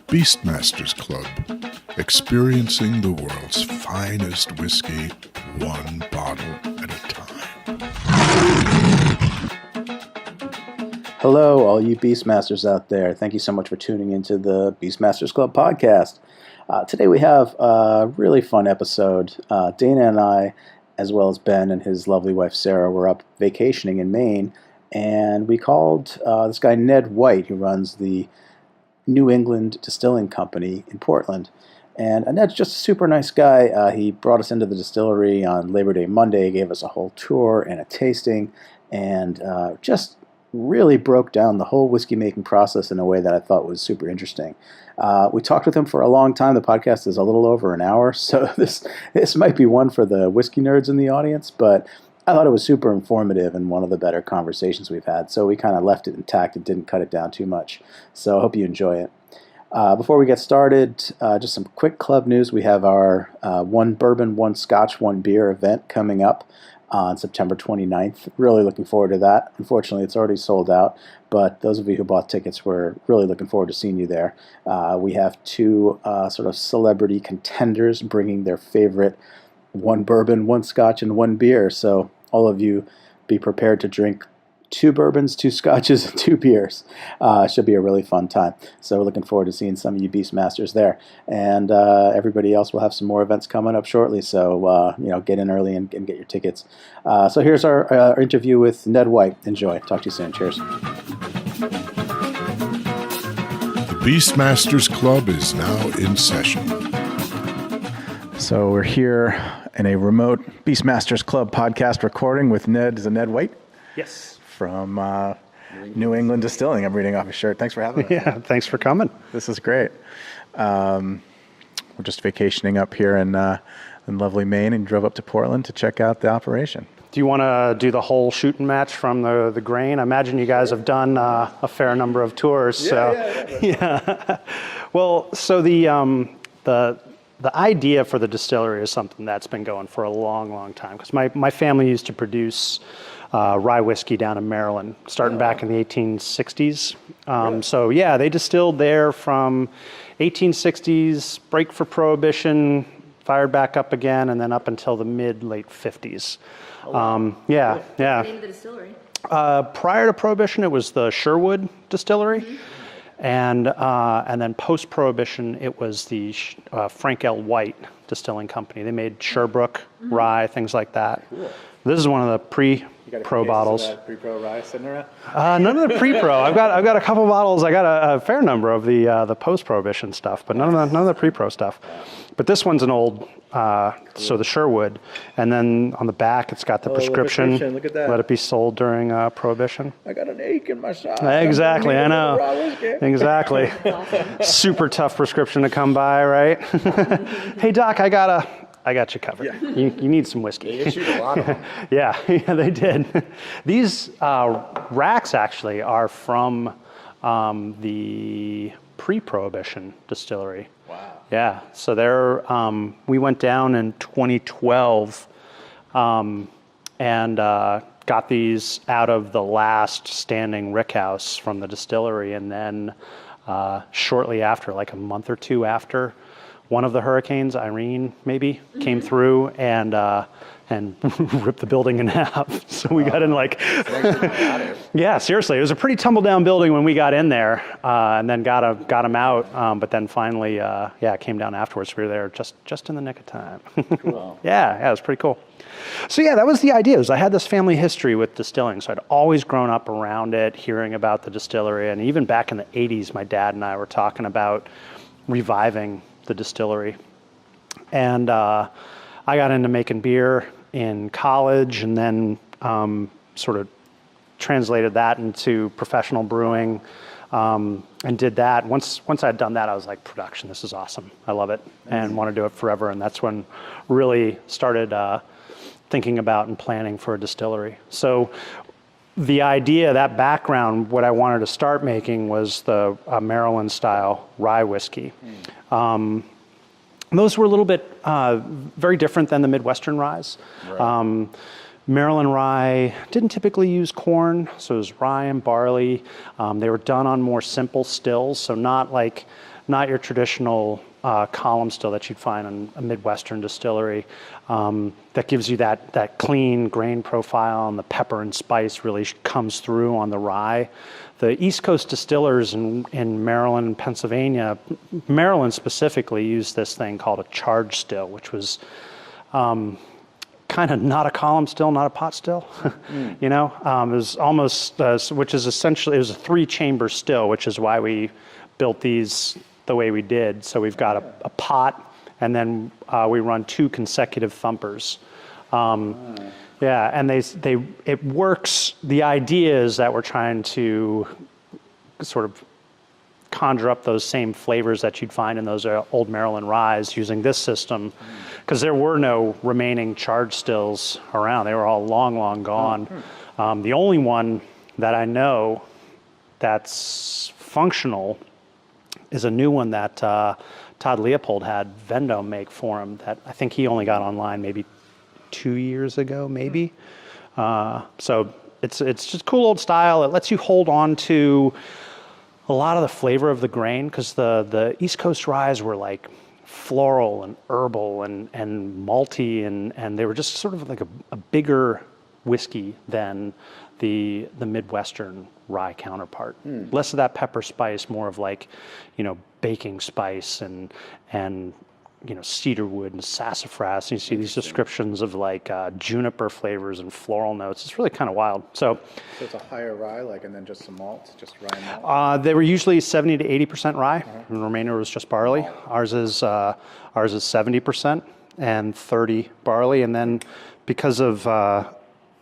Beastmasters Club, experiencing the world's finest whiskey, one bottle at a time. Hello, all you Beastmasters out there. Thank you so much for tuning into the Beastmasters Club podcast. Today we have a really fun episode. Dana and I, as well as Ben and his lovely wife Sarah, were up vacationing in Maine, and we called this guy Ned Wight, who runs the New England Distilling Company in Portland. And Ned's just a super nice guy. He brought us into the distillery on Labor Day Monday, gave us a whole tour and a tasting, and just really broke down the whole whiskey making process in a way that I thought was super interesting. We talked with him for a long time. The podcast is a little over an hour, so this might be one for the whiskey nerds in the audience, but I thought it was super informative and one of the better conversations we've had, so we kind of left it intact and didn't cut it down too much. So I hope you enjoy it. Before we get started, just some quick club news. We have our one bourbon, one scotch, one beer event coming up on September 29th. Really looking forward to that. Unfortunately, it's already sold out, but those of you who bought tickets, we're really looking forward to seeing you there. We have two sort of celebrity contenders bringing their favorite one bourbon, one scotch, and one beer. So all of you be prepared to drink 2 bourbons, 2 scotches, and 2 beers. It should be a really fun time. So we're looking forward to seeing some of you Beastmasters there. And everybody else will have some more events coming up shortly. So, get in early and get your tickets. So here's our interview with Ned Wight. Enjoy. Talk to you soon. Cheers. The Beastmasters Club is now in session. So we're here in a remote Beastmasters Club podcast recording with Ned. Is it Ned Wight? Yes. From New England Distilling. I'm reading off his shirt. Thanks for having us. Yeah, thanks for coming. This is great. We're just vacationing up here in lovely Maine and drove up to Portland to check out the operation. Do you want to do the whole shooting match from the grain? I imagine you guys have done a fair number of tours. Yeah. Well, so the idea for the distillery is something that's been going for a long, long time. Because my family used to produce rye whiskey down in Maryland, starting back in the 1860s. Really? So yeah, they distilled there from 1860s, break for Prohibition, fired back up again, and then up until the late 50s. Oh, wow. Yeah. What's the name of the distillery? Prior to Prohibition, it was the Sherwood Distillery. Mm-hmm. And then post-Prohibition, it was the Frank L. White Distilling Company. They made Sherbrooke, rye, things like that. Cool. This is one of the pre-pro bottles. You got a case of that pre-pro rye sitting around? None of the pre-pro. I've got a couple bottles. I got a fair number of the post-Prohibition stuff, but none of the pre-pro stuff. But this one's an old, so the Sherwood, and then on the back it's got the prescription. Look at that. Let it be sold during Prohibition. I got an ache in my side. Exactly, I know. Exactly. Awesome. Super tough prescription to come by, right? Hey doc, I got you covered. Yeah. You need some whiskey. They issued a lot of them. Yeah, they did. These racks actually are from the pre-Prohibition distillery. Wow. Yeah, so we went down in 2012 and got these out of the last standing rickhouse from the distillery, and then shortly after, like a month or two after, one of the hurricanes, Irene maybe, came through and ripped the building in half. So we got in yeah, seriously, it was a pretty tumble down building when we got in there, and then got them out. But then finally, it came down afterwards. We were there just in the nick of time. Cool. Yeah, it was pretty cool. So yeah, that was the idea. I had this family history with distilling, so I'd always grown up around it, hearing about the distillery, and even back in the 80s, my dad and I were talking about reviving the distillery. And I got into making beer in college, and then sort of translated that into professional brewing, and did that. Once I'd done that, I was like, production, this is awesome. I love it, and want to do it forever. And that's when really started thinking about and planning for a distillery. So the idea, that background, what I wanted to start making was the Maryland style rye whiskey. Those were a little bit very different than the Midwestern ryes. Right. Maryland rye didn't typically use corn, so it was rye and barley. They were done on more simple stills, so not your traditional column still that you'd find in a Midwestern distillery. That gives you that clean grain profile, and the pepper and spice really comes through on the rye. The East Coast distillers in Maryland and Pennsylvania, Maryland specifically, used this thing called a charge still, which was kind of not a column still, not a pot still. It was almost, which is essentially, it was a 3-chamber still, which is why we built these the way we did. So we've got a pot, and then we run 2 consecutive thumpers. Yeah, and it works. The idea is that we're trying to sort of conjure up those same flavors that you'd find in those old Maryland ryes using this system, because there were no remaining charge stills around. They were all long, long gone. The only one that I know that's functional is a new one that Todd Leopold had Vendome make for him that I think he only got online maybe 2 years ago, maybe. So it's just cool old style. It lets you hold on to a lot of the flavor of the grain, because the East Coast ryes were like floral and herbal and malty, and they were just sort of like a bigger whiskey than the Midwestern rye counterpart. Less of that pepper spice, more of like, baking spice and cedarwood and sassafras. And you see these descriptions of like juniper flavors and floral notes. It's really kind of wild. So it's a higher rye, and then just some malt, just rye malt? They were usually 70 to 80% rye, and the remainder was just barley. Ours is 70% and 30 barley. And then because of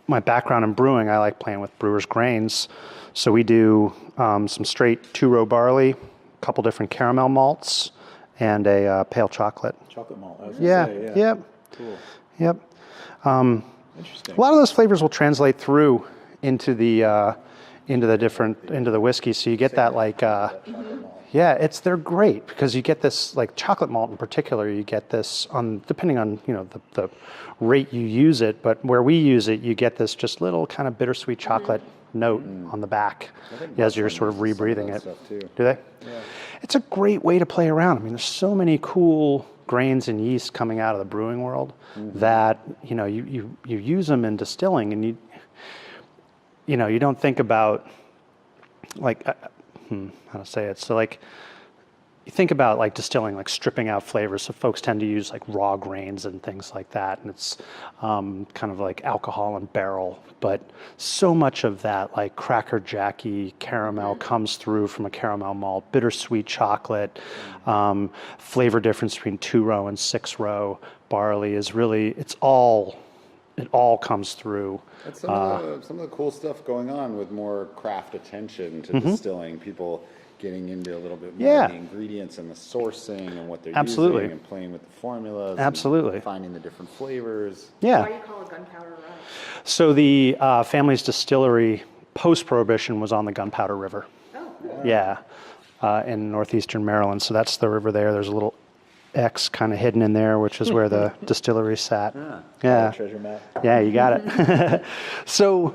my background in brewing, I like playing with brewers' grains. So we do some straight 2-row barley, a couple different caramel malts, and a pale chocolate. Chocolate malt. Yep. Cool. Yep. Interesting. A lot of those flavors will translate through into the whiskey. So you get that like, they're great, because you get this like chocolate malt in particular. You get this depending on the rate you use it, but where we use it, you get this just little kind of bittersweet chocolate note on the back as you're sort of rebreathing it. Do they? Yeah. It's a great way to play around. I mean, there's so many cool grains and yeast coming out of the brewing world that you use them in distilling, and you don't think about like how to say it. So like you think about like distilling, like stripping out flavors. So folks tend to use like raw grains and things like that, and it's kind of like alcohol and barrel. But so much of that like Cracker Jacky caramel comes through from a caramel malt, bittersweet chocolate. Flavor difference between 2-row and 6-row barley is really it all comes through. That's some of the cool stuff going on with more craft attention to distilling. People getting into a little bit more of the ingredients and the sourcing and what they're using, and playing with the formulas. And finding the different flavors. Yeah. Why do you call it Gunpowder rye? So the family's distillery post-Prohibition was on the Gunpowder River. Oh. Yeah. In northeastern Maryland. So that's the river there. There's a little X kind of hidden in there, which is where the distillery sat. Yeah. Treasure map. Yeah, you got it. So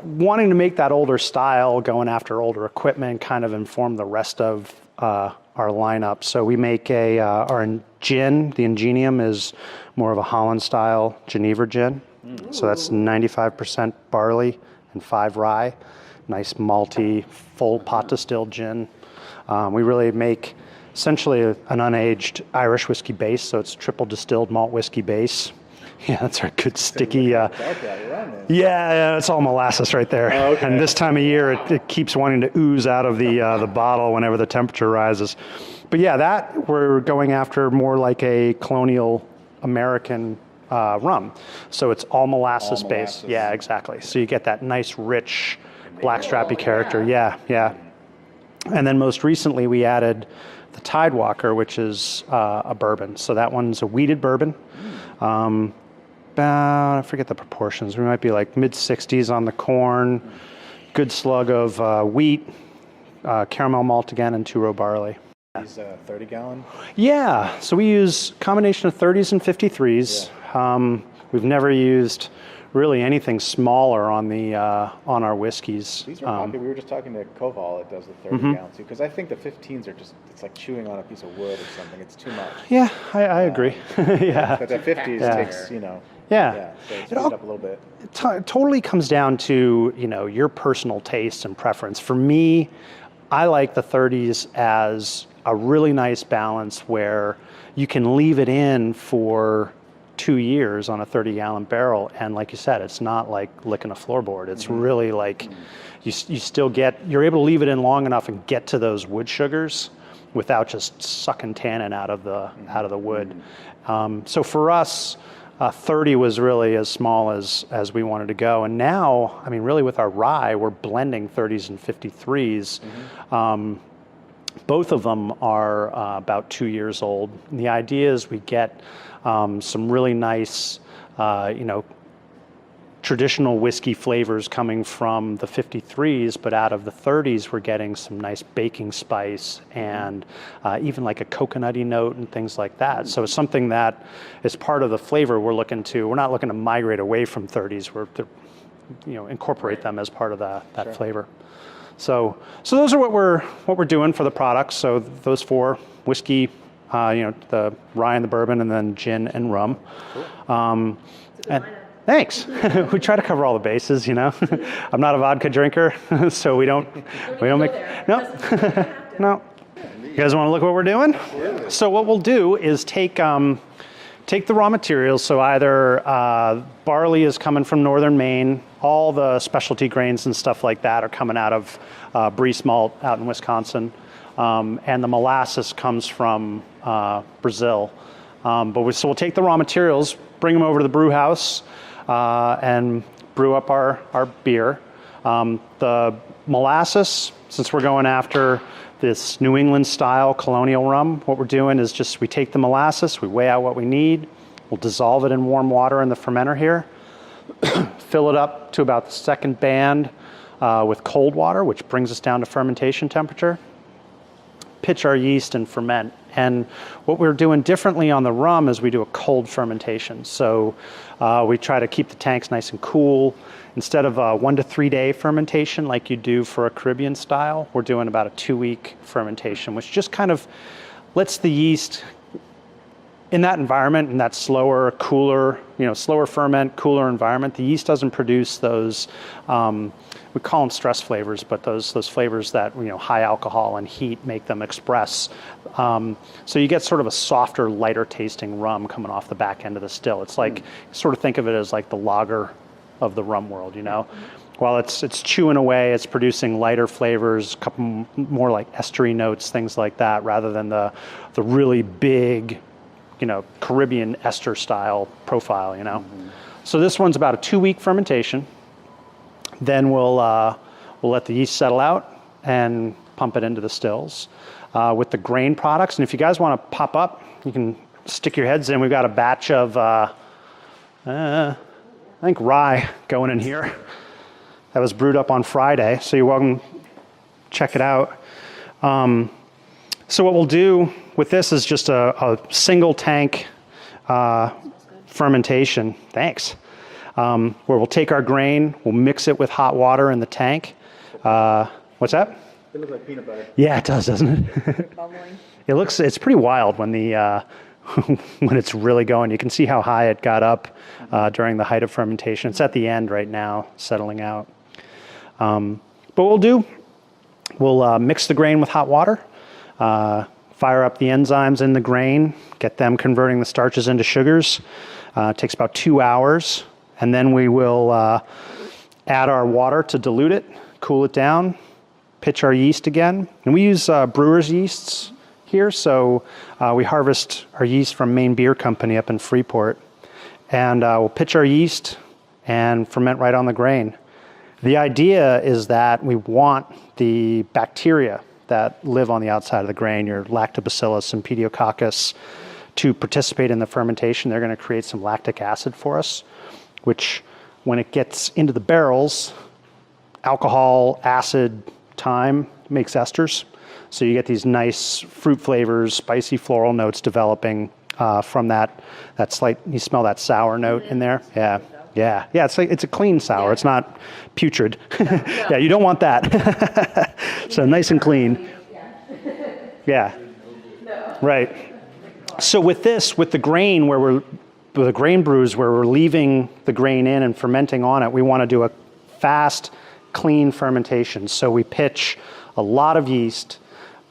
wanting to make that older style, going after older equipment, kind of informed the rest of our lineup. So we make our gin. The Ingenium is more of a Holland-style Geneva gin. So that's 95% barley and 5 rye. Nice malty, full pot distilled gin. We really make essentially an unaged Irish whiskey base, so it's triple distilled malt whiskey base. Yeah, that's our good sticky. Yeah, it's all molasses right there. Oh, okay. And this time of year, it keeps wanting to ooze out of the bottle whenever the temperature rises. But yeah, that we're going after more like a colonial American rum. So it's all molasses based. Yeah, exactly. So you get that nice, rich, blackstrappy character. Yeah. And then most recently, we added the Tidewalker, which is a bourbon. So that one's a wheated bourbon. I forget the proportions. We might be like mid-60s on the corn, good slug of wheat, caramel malt again, and 2-row barley. These 30-gallon? Yeah. So we use a combination of 30s and 53s. Yeah. We've never used really anything smaller on the on our whiskeys. These are popular. We were just talking to Koval that does the 30 gallon too, because I think the 15s are just, it's like chewing on a piece of wood or something. It's too much. Yeah, I agree. Yeah. But the 50s takes, Yeah. so it's speed up a little bit. It totally comes down to, your personal taste and preference. For me, I like the 30s as a really nice balance where you can leave it in for 2 years on a 30-gallon barrel, and like you said, it's not like licking a floorboard. It's really like you still you're able to leave it in long enough and get to those wood sugars without just sucking tannin out of the wood. So for us, 30 was really as small as we wanted to go, and now, I mean, really with our rye, we're blending 30s and 53s. Both of them are about 2 years old. And the idea is we get some really nice, traditional whiskey flavors coming from the 53s, but out of the 30s, we're getting some nice baking spice and even like a coconutty note and things like that. So it's something that is part of the flavor we're not looking to migrate away from 30s. We're to, incorporate them as part of that flavor. So those are what we're doing for the products. So those 4: whiskey, the rye and the bourbon, and then gin and rum. Cool. Thanks. We try to cover all the bases. I'm not a vodka drinker, so we don't make no. You guys want to look what we're doing? Absolutely. So what we'll do is take the raw materials. So either barley is coming from northern Maine. All the specialty grains and stuff like that are coming out of Breeze Malt out in Wisconsin. And the molasses comes from Brazil. So we'll take the raw materials, bring them over to the brew house, and brew up our beer. The molasses, since we're going after this New England style colonial rum, what we're doing is we take the molasses, we weigh out what we need, we'll dissolve it in warm water in the fermenter here, fill it up to about the second band with cold water, which brings us down to fermentation temperature, pitch our yeast and ferment. And what we're doing differently on the rum is we do a cold fermentation. So we try to keep the tanks nice and cool. Instead of a 1 to 3 day fermentation like you do for a Caribbean style, we're doing about a 2-week fermentation, which just kind of lets the yeast in that environment, in that slower, cooler, slower ferment, cooler environment. The yeast doesn't produce those, we call them stress flavors, but those flavors that, high alcohol and heat make them express. So you get sort of a softer, lighter tasting rum coming off the back end of the still. It's like, sort of think of it as like the lager of the rum world, While it's chewing away, it's producing lighter flavors, a couple more like estery notes, things like that, rather than the really big, Caribbean ester style profile, So this one's about a 2-week fermentation. Then we'll let the yeast settle out and pump it into the stills. With the grain products, and if you guys want to pop up, you can stick your heads in. We've got a batch of, I think, rye going in here. That was brewed up on Friday, so you're welcome to check it out. So what we'll do with this is just a single tank fermentation. Thanks. Where we'll take our grain, we'll mix it with hot water in the tank. What's that? It looks like peanut butter. Yeah, it does, doesn't it? Bubbling. It's pretty wild when when it's really going. You can see how high it got up during the height of fermentation. It's at the end right now, settling out. But we'll mix the grain with hot water, fire up the enzymes in the grain, get them converting the starches into sugars. It takes about 2 hours, and then we will add our water to dilute it, cool it down, pitch our yeast again. And we use brewer's yeasts here, so we harvest our yeast from Maine Beer Company up in Freeport. And we'll pitch our yeast and ferment right on the grain. The idea is that we want the bacteria that live on the outside of the grain, your lactobacillus and pediococcus, to participate in the fermentation. They're going to create some lactic acid for us, which when it gets into the barrels, alcohol, acid, thyme makes esters. So you get these nice fruit flavors, spicy floral notes developing from that slight, you smell that sour note in there? Yeah. Yeah. It's a clean sour. It's not putrid. Yeah, you don't want that. So nice and clean. Yeah. Right. So with the grain with the grain brews where we're leaving the grain in and fermenting on it, we want to do a fast, clean fermentation. So we pitch a lot of yeast.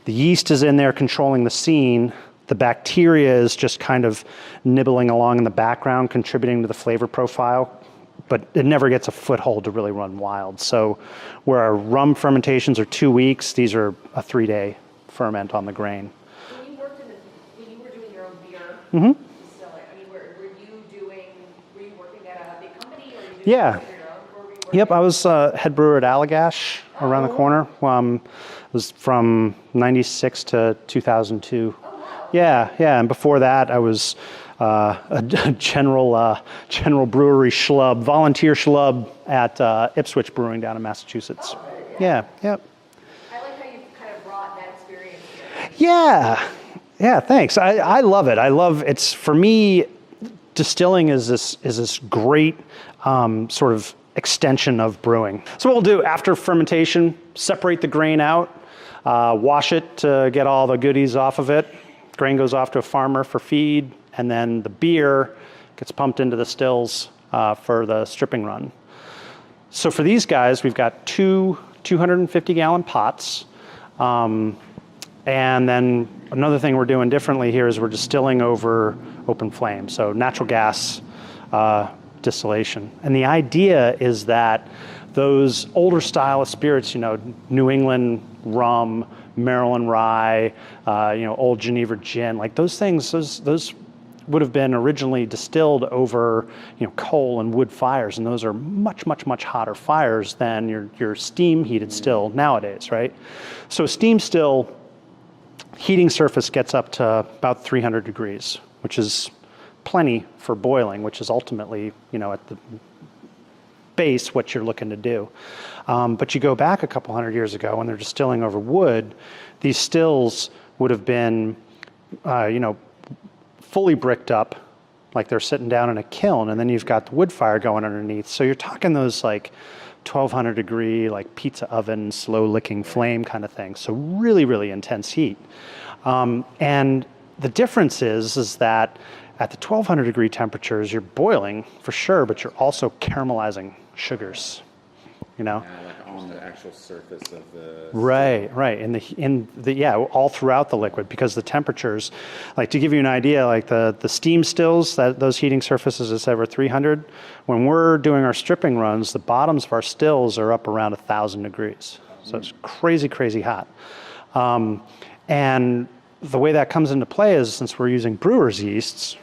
The yeast is in there controlling the scene. The bacteria is just kind of nibbling along in the background, contributing to the flavor profile, but it never gets a foothold to really run wild. So where our rum fermentations are 2 weeks, these are a 3-day ferment on the grain. When you were doing your own beer distilling, I mean, were you working at a big company or were you doing Yeah. it on your own? Or were you Yep, I was head brewer at Allagash around the corner. It was from 96 to 2002. Yeah, and before that I was a general brewery schlub, volunteer schlub at Ipswich Brewing down in Massachusetts. Yeah, yep. I like how you kind of brought that experience here. Yeah, thanks. I love it. It's for me, distilling is this great sort of extension of brewing. So what we'll do after fermentation, separate the grain out, wash it to get all the goodies off of it. Grain goes off to a farmer for feed, and then the beer gets pumped into the stills for the stripping run. So for these guys, we've got two 250-gallon pots. And then another thing we're doing differently here is we're distilling over open flame, so natural gas distillation. And the idea is that those older style of spirits, New England rum, Maryland rye, old Geneva gin, like those things, those would have been originally distilled over, coal and wood fires, and those are much, much, much hotter fires than your steam heated still nowadays, right? So steam still heating surface gets up to about 300 degrees, which is plenty for boiling, which is ultimately, at the base what you're looking to do. But you go back a couple hundred years ago when they're distilling over wood, these stills would have been, fully bricked up, like they're sitting down in a kiln, and then you've got the wood fire going underneath. So you're talking those like 1200 degree, like pizza oven, slow licking flame kind of thing. So really, really intense heat. And the difference is that at the 1200 degree temperatures, you're boiling for sure, but you're also caramelizing sugars, like on the actual surface of the Right. All throughout the liquid, because the temperatures, like to give you an idea, like the steam stills, those heating surfaces is over 300. When we're doing our stripping runs, the bottoms of our stills are up around 1,000 degrees. So it's crazy, crazy hot. And the way that comes into play is since we're using brewer's yeasts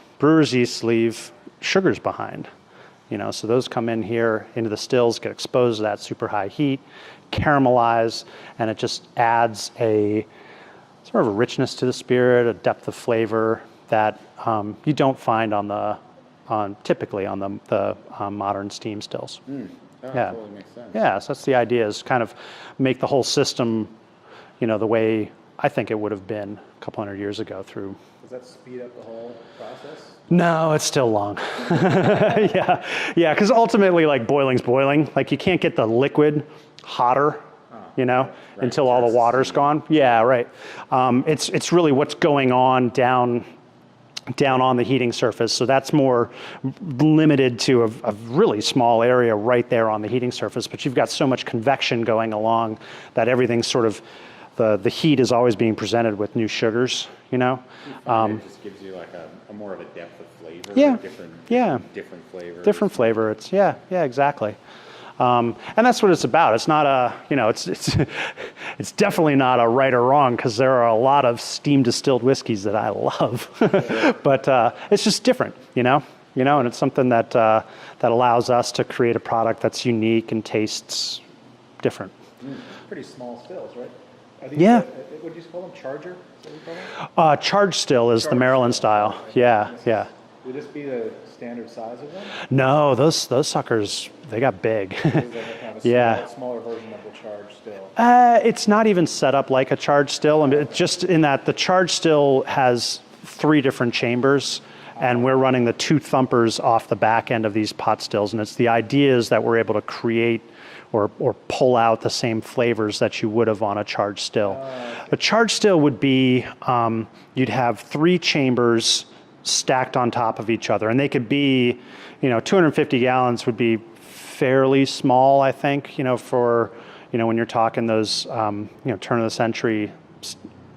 leave sugars behind. So those come in here into the stills, get exposed to that super high heat, caramelize, and it just adds a sort of a richness to the spirit, a depth of flavor that you don't find typically on the modern steam stills. That totally makes sense. Yeah, so that's the idea, is kind of make the whole system, the way I think it would have been a couple hundred years ago through. Does that speed up the whole process? No, it's still long. Yeah, because ultimately, like, boiling's boiling. Like, you can't get the liquid hotter, until all the water's gone. Yeah, right. It's really what's going on down on the heating surface. So that's more limited to a really small area right there on the heating surface. But you've got so much convection going along that everything's sort of, the heat is always being presented with new sugars, It just gives you like a more of a depth of flavor. Yeah. Different flavor. Different flavor. It's exactly. And that's what it's about. It's not it's definitely not a right or wrong, because there are a lot of steam distilled whiskeys that I love, but it's just different, and it's something that allows us to create a product that's unique and tastes different. Pretty small stills, right? Are these, Yeah. What do you call them? Charger? Is that what you call them? Charged still is the Maryland style. Yeah. Would this be the standard size of them? No, those suckers, they got big. Is that kind of a smaller version of the charged still? It's not even set up like a charged still. I mean, just in that the charged still has 3 different chambers, and we're running the 2 thumpers off the back end of these pot stills. And it's the ideas that we're able to create or pull out the same flavors that you would have on a charged still. A charged still would be, you'd have 3 chambers stacked on top of each other, and they could be, 250 gallons would be fairly small, I think, for, when you're talking those, turn of the century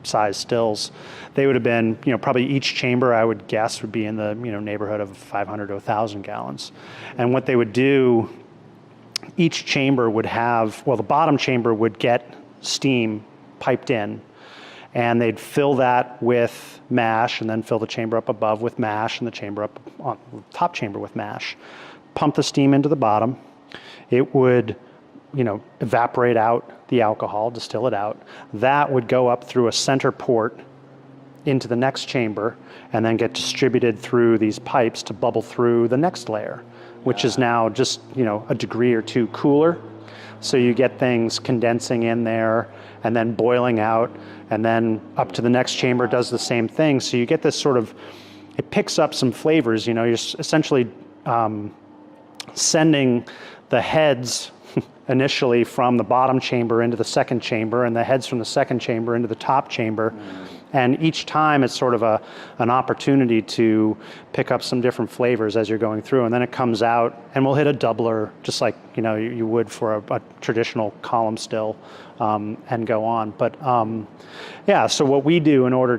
size stills. They would have been, probably each chamber, I would guess, would be in the, neighborhood of 500 to 1,000 gallons. And what they would do, each chamber would have, the bottom chamber would get steam piped in, and they'd fill that with mash, and then fill the chamber up above with mash, and the chamber up on the top chamber with mash. Pump the steam into the bottom. It would, evaporate out the alcohol, distill it out. That would go up through a center port into the next chamber, and then get distributed through these pipes to bubble through the next layer, which is now just, a degree or 2 cooler. So you get things condensing in there and then boiling out, and then up to the next chamber does the same thing. So you get this sort of, it picks up some flavors. You're essentially sending the heads initially from the bottom chamber into the second chamber, and the heads from the second chamber into the top chamber. And each time it's sort of an opportunity to pick up some different flavors as you're going through. And then it comes out, and we'll hit a doubler, just like you would for a traditional column still, and go on. But so what we do in order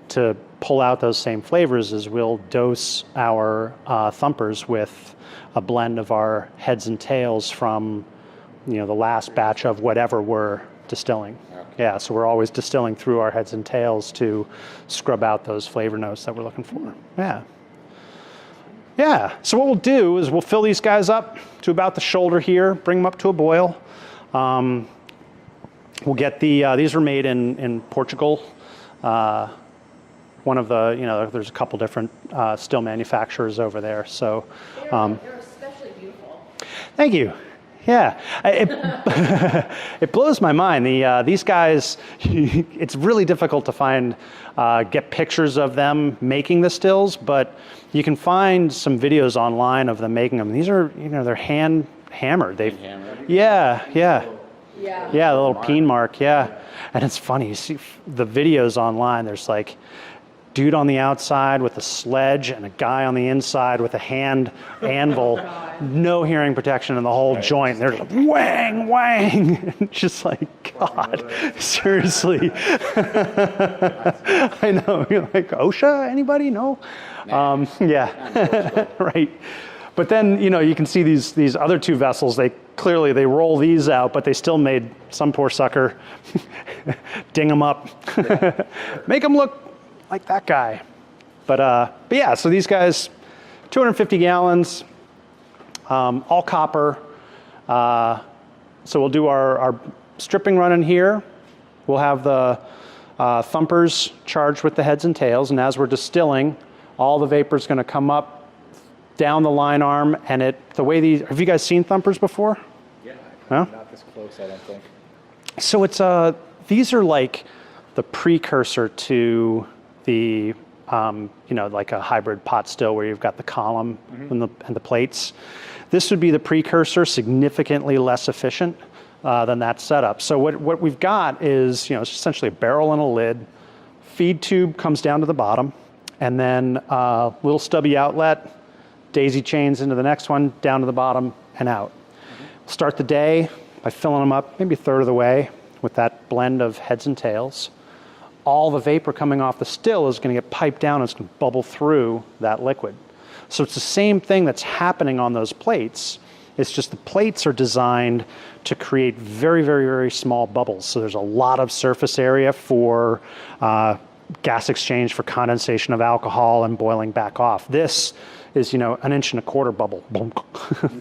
to pull out those same flavors is we'll dose our thumpers with a blend of our heads and tails from the last batch of whatever we're distilling. Yeah, so we're always distilling through our heads and tails to scrub out those flavor notes that we're looking for. Yeah, so what we'll do is we'll fill these guys up to about the shoulder here, bring them up to a boil. We'll get these were made in Portugal. One of the, there's a couple different still manufacturers over there. So They're especially beautiful. Thank you. Yeah, it blows my mind. These guys, it's really difficult to find, get pictures of them making the stills, but you can find some videos online of them making them. These are, they're hand hammered. Yeah, the little peen mark, yeah. And it's funny, you see the videos online, there's like dude on the outside with a sledge and a guy on the inside with a hand anvil, no hearing protection in the whole joint. They're like, wang, wang. Just like, God, seriously. I know, you're like, OSHA, anybody? No? Yeah, right. But then, you can see these other 2 vessels, they roll these out, but they still made some poor sucker ding them up, make them look like that guy. But yeah, so these guys, 250 gallons, all copper. So we'll do our stripping run in here. We'll have the thumpers charged with the heads and tails, and as we're distilling, all the vapor is going to come up down the line arm, and the way these, have you guys seen thumpers before? Yeah, no? Not this close, I don't think. So it's these are like the precursor to the like a hybrid pot still where you've got the column and the plates. This would be the precursor, significantly less efficient than that setup. So what we've got is it's essentially a barrel and a lid. Feed tube comes down to the bottom, and then little stubby outlet, daisy chains into the next one, down to the bottom and out. Start the day by filling them up maybe a third of the way with that blend of heads and tails. All the vapor coming off the still is going to get piped down, and it's going to bubble through that liquid. So it's the same thing that's happening on those plates. It's just the plates are designed to create very, very, very small bubbles. So there's a lot of surface area for gas exchange, for condensation of alcohol and boiling back off. This is, 1.25 inch bubble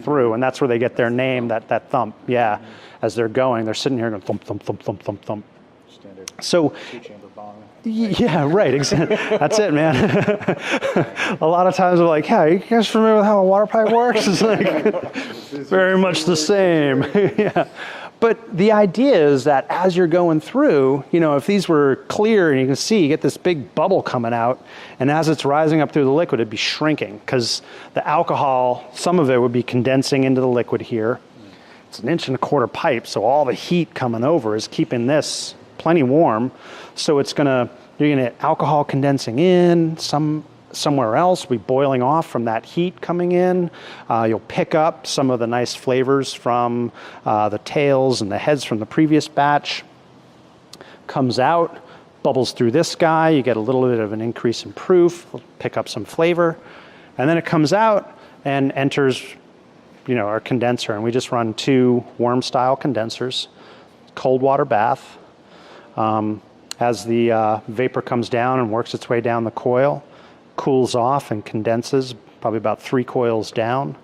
through, and that's where they get their name, that thump. Yeah, as they're going, they're sitting here going thump, thump, thump, thump, thump, thump. Standard. So, 2-chamber bong. Yeah, right. Exactly. That's it, man. A lot of times we're like, "Yeah, you guys familiar with how a water pipe works?" It's like very much the same. Yeah, But the idea is that as you're going through, if these were clear and you can see, you get this big bubble coming out, and as it's rising up through the liquid, it'd be shrinking because the alcohol, some of it would be condensing into the liquid here. It's an 1.25 inch pipe, so all the heat coming over is keeping this plenty warm. So you're gonna get alcohol condensing in, somewhere else will be boiling off from that heat coming in. You'll pick up some of the nice flavors from the tails and the heads from the previous batch. Comes out, bubbles through this guy, you get a little bit of an increase in proof, pick up some flavor, and then it comes out and enters our condenser, and we just run 2 warm style condensers, cold water bath. As the vapor comes down and works its way down the coil, cools off and condenses probably about 3 coils down,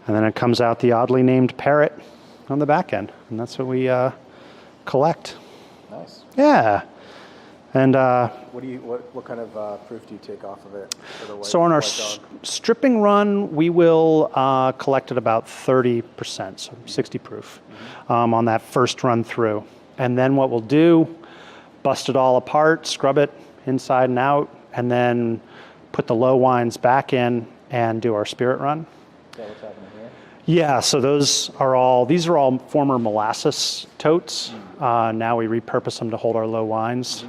and then it comes out the oddly named parrot on the back end, and that's what we collect. Nice. Yeah. And what kind of proof do you take off of it? For the so on our stripping run, we will collect at about 30%, so 60 proof on that first run through. And then what we'll do, bust it all apart, scrub it inside and out, and then put the low wines back in and do our spirit run. Is that what's happening here? Yeah, so these are all former molasses totes. Now we repurpose them to hold our low wines.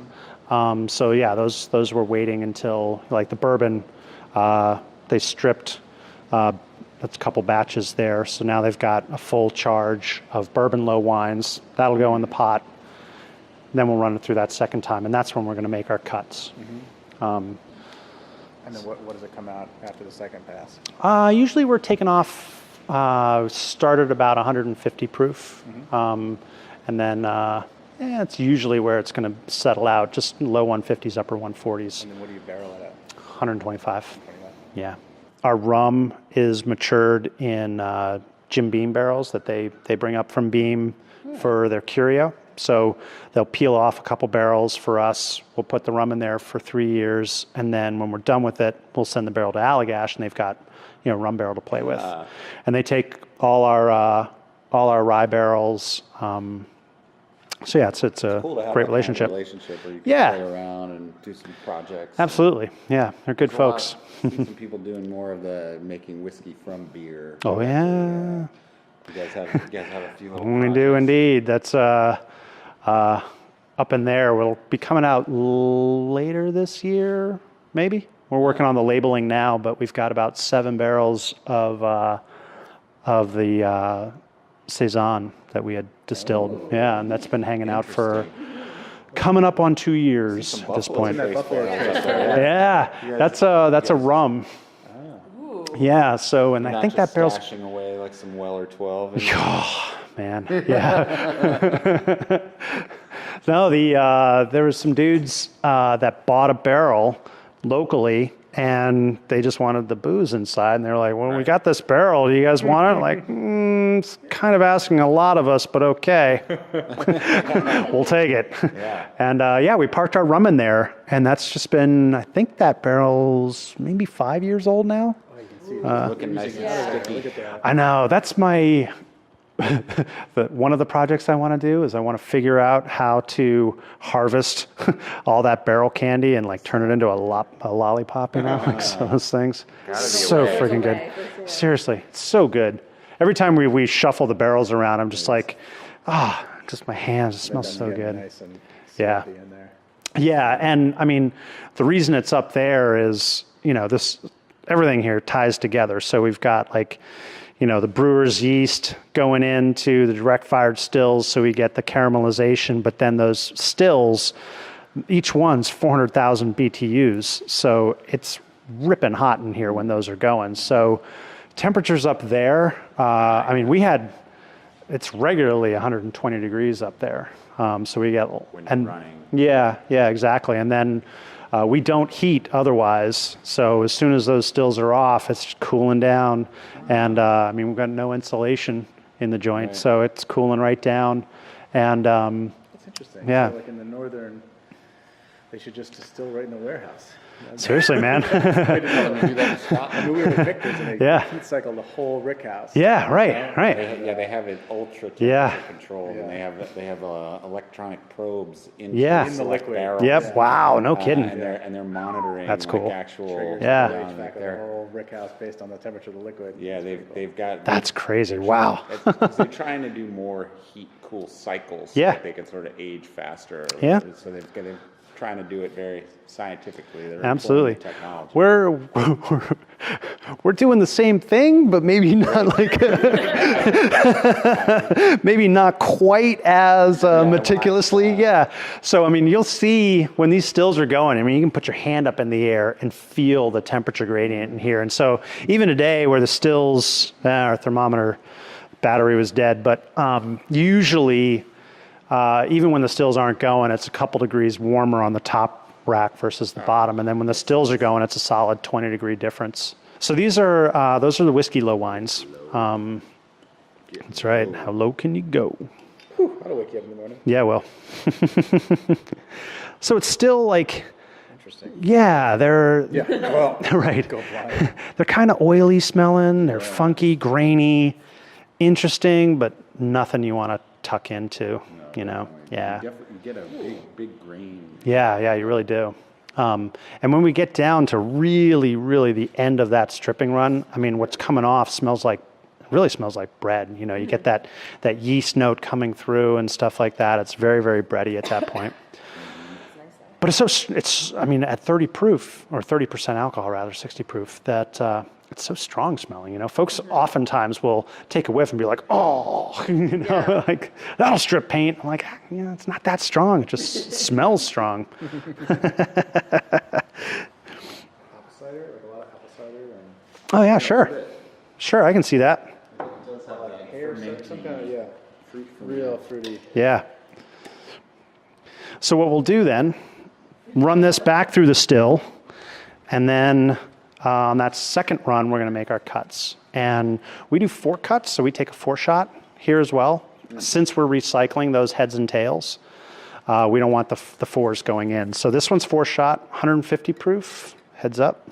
So yeah, those were waiting until, like the bourbon, they stripped, that's a couple batches there. So now they've got a full charge of bourbon low wines. That'll go in the pot. Then we'll run it through that second time, and that's when we're going to make our cuts. And then what does it come out after the second pass? Usually we're taking off, started about 150 proof. And then it's usually where it's going to settle out, just low 150s, upper 140s. And then what do you barrel it at? 125. Yeah. Our rum is matured in Jim Beam barrels that they bring up from Beam for their curio. So they'll peel off a couple barrels for us. We'll put the rum in there for 3 years, and then when we're done with it, we'll send the barrel to Allagash, and they've got rum barrel to play with. And they take all our rye barrels. So yeah, it's a cool to have great that relationship. Kind of relationship where you can play around and do some projects. Absolutely, yeah, they're good folks. See some people doing more of the making whiskey from beer. Oh yeah. You guys have a few little We do indeed. That's up in there. We'll be coming out later this year, maybe. We're working on the labeling now, but we've got about 7 barrels of the Saison that we had distilled. Yeah, and that's been hanging out for coming up on 2 years at this point. Yeah, that's a rum. Yeah, so, and I think that barrel's stashing away like some Weller 12. Oh, man, yeah. No, there was some dudes that bought a barrel locally, and they just wanted the booze inside, and they're like, well, we got this barrel, do you guys want it? Like, it's kind of asking a lot of us, but okay. We'll take it. Yeah. And we parked our rum in there, and that's just been, I think that barrel's maybe 5 years old now. Looking nice and sticky. I know, that's my... one of the projects I want to do is I want to figure out how to harvest all that barrel candy and like turn it into a lollipop, like some of those things. So freaking good. Seriously, it's so good. Every time we shuffle the barrels around, I'm just like, just my hands, it smells so good. Nice and Yeah. in there. Yeah, and I mean, the reason it's up there is, this everything here ties together. So we've got like, the brewer's yeast going into the direct fired stills, so we get the caramelization, but then those stills, each one's 400,000 BTUs. So it's ripping hot in here when those are going. So temperatures up there, it's regularly 120 degrees up there. So we get, when you're running. Yeah, exactly. And then we don't heat otherwise. So as soon as those stills are off, it's cooling down. And we've got no insulation in the joint, so it's cooling right down. And That's interesting. Yeah. So like in the northern They should just distill right in the warehouse. Seriously, man. Do that in Scotland. I mean, we were the Victors, and they Yeah. heat cycle the whole rick house. Yeah, right. They have it ultra temperature Yeah. controlled, and they have electronic probes in Yeah. the In the select liquid. barrels. Yep. Wow. No kidding. And they're monitoring. That's cool. Like actual. Triggers Yeah. the HVAC of the whole rick house based on the temperature of the liquid. Yeah, they've got. That's crazy. Wow. They're trying to do more heat cool cycles. So Yeah. that they can sort of age faster. Yeah. So they're trying to do it very scientifically. They're Absolutely. employing We're technology. we're doing the same thing, but maybe not like maybe not quite as meticulously. Yeah. So I mean, you'll see when these stills are going. I mean, you can put your hand up in the air and feel the temperature gradient in here. And so even today, where the stills, our thermometer battery was dead, but usually. Even when the stills aren't going, it's a couple degrees warmer on the top rack versus the bottom. And then when the stills are going, it's a solid 20-degree difference. So those are the whiskey low wines. That's right. How low can you go? That'll wake you up in the morning. Yeah, well. So it's still like, Interesting. yeah, they're Yeah. Well, right. go blind. They're kind of oily smelling. They're funky, grainy, interesting, but nothing you want to tuck into. You know, yeah. You get a big grain. Yeah, you really do. And when we get down to really, really the end of that stripping run, I mean, what's coming off really smells like bread. You know, you get that yeast note coming through and stuff like that. It's very, very bready at that point. But it's at 30 proof, or 30% alcohol rather, 60 proof, that it's so strong smelling. You know, folks oftentimes will take a whiff and be like, "Oh, you know, like that'll strip paint." I'm like, it's not that strong. It just smells strong. Apple cider, like a lot of apple cider, and Oh yeah, sure, I can see that. hair, some kind of real fruity. Yeah. So what we'll do then, run this back through the still, and then on that second run, we're going to make our cuts. And we do 4 cuts, so we take a 4-shot here as well. Since we're recycling those heads and tails, we don't want the 4s going in. So this one's 4-shot, 150 proof, heads up.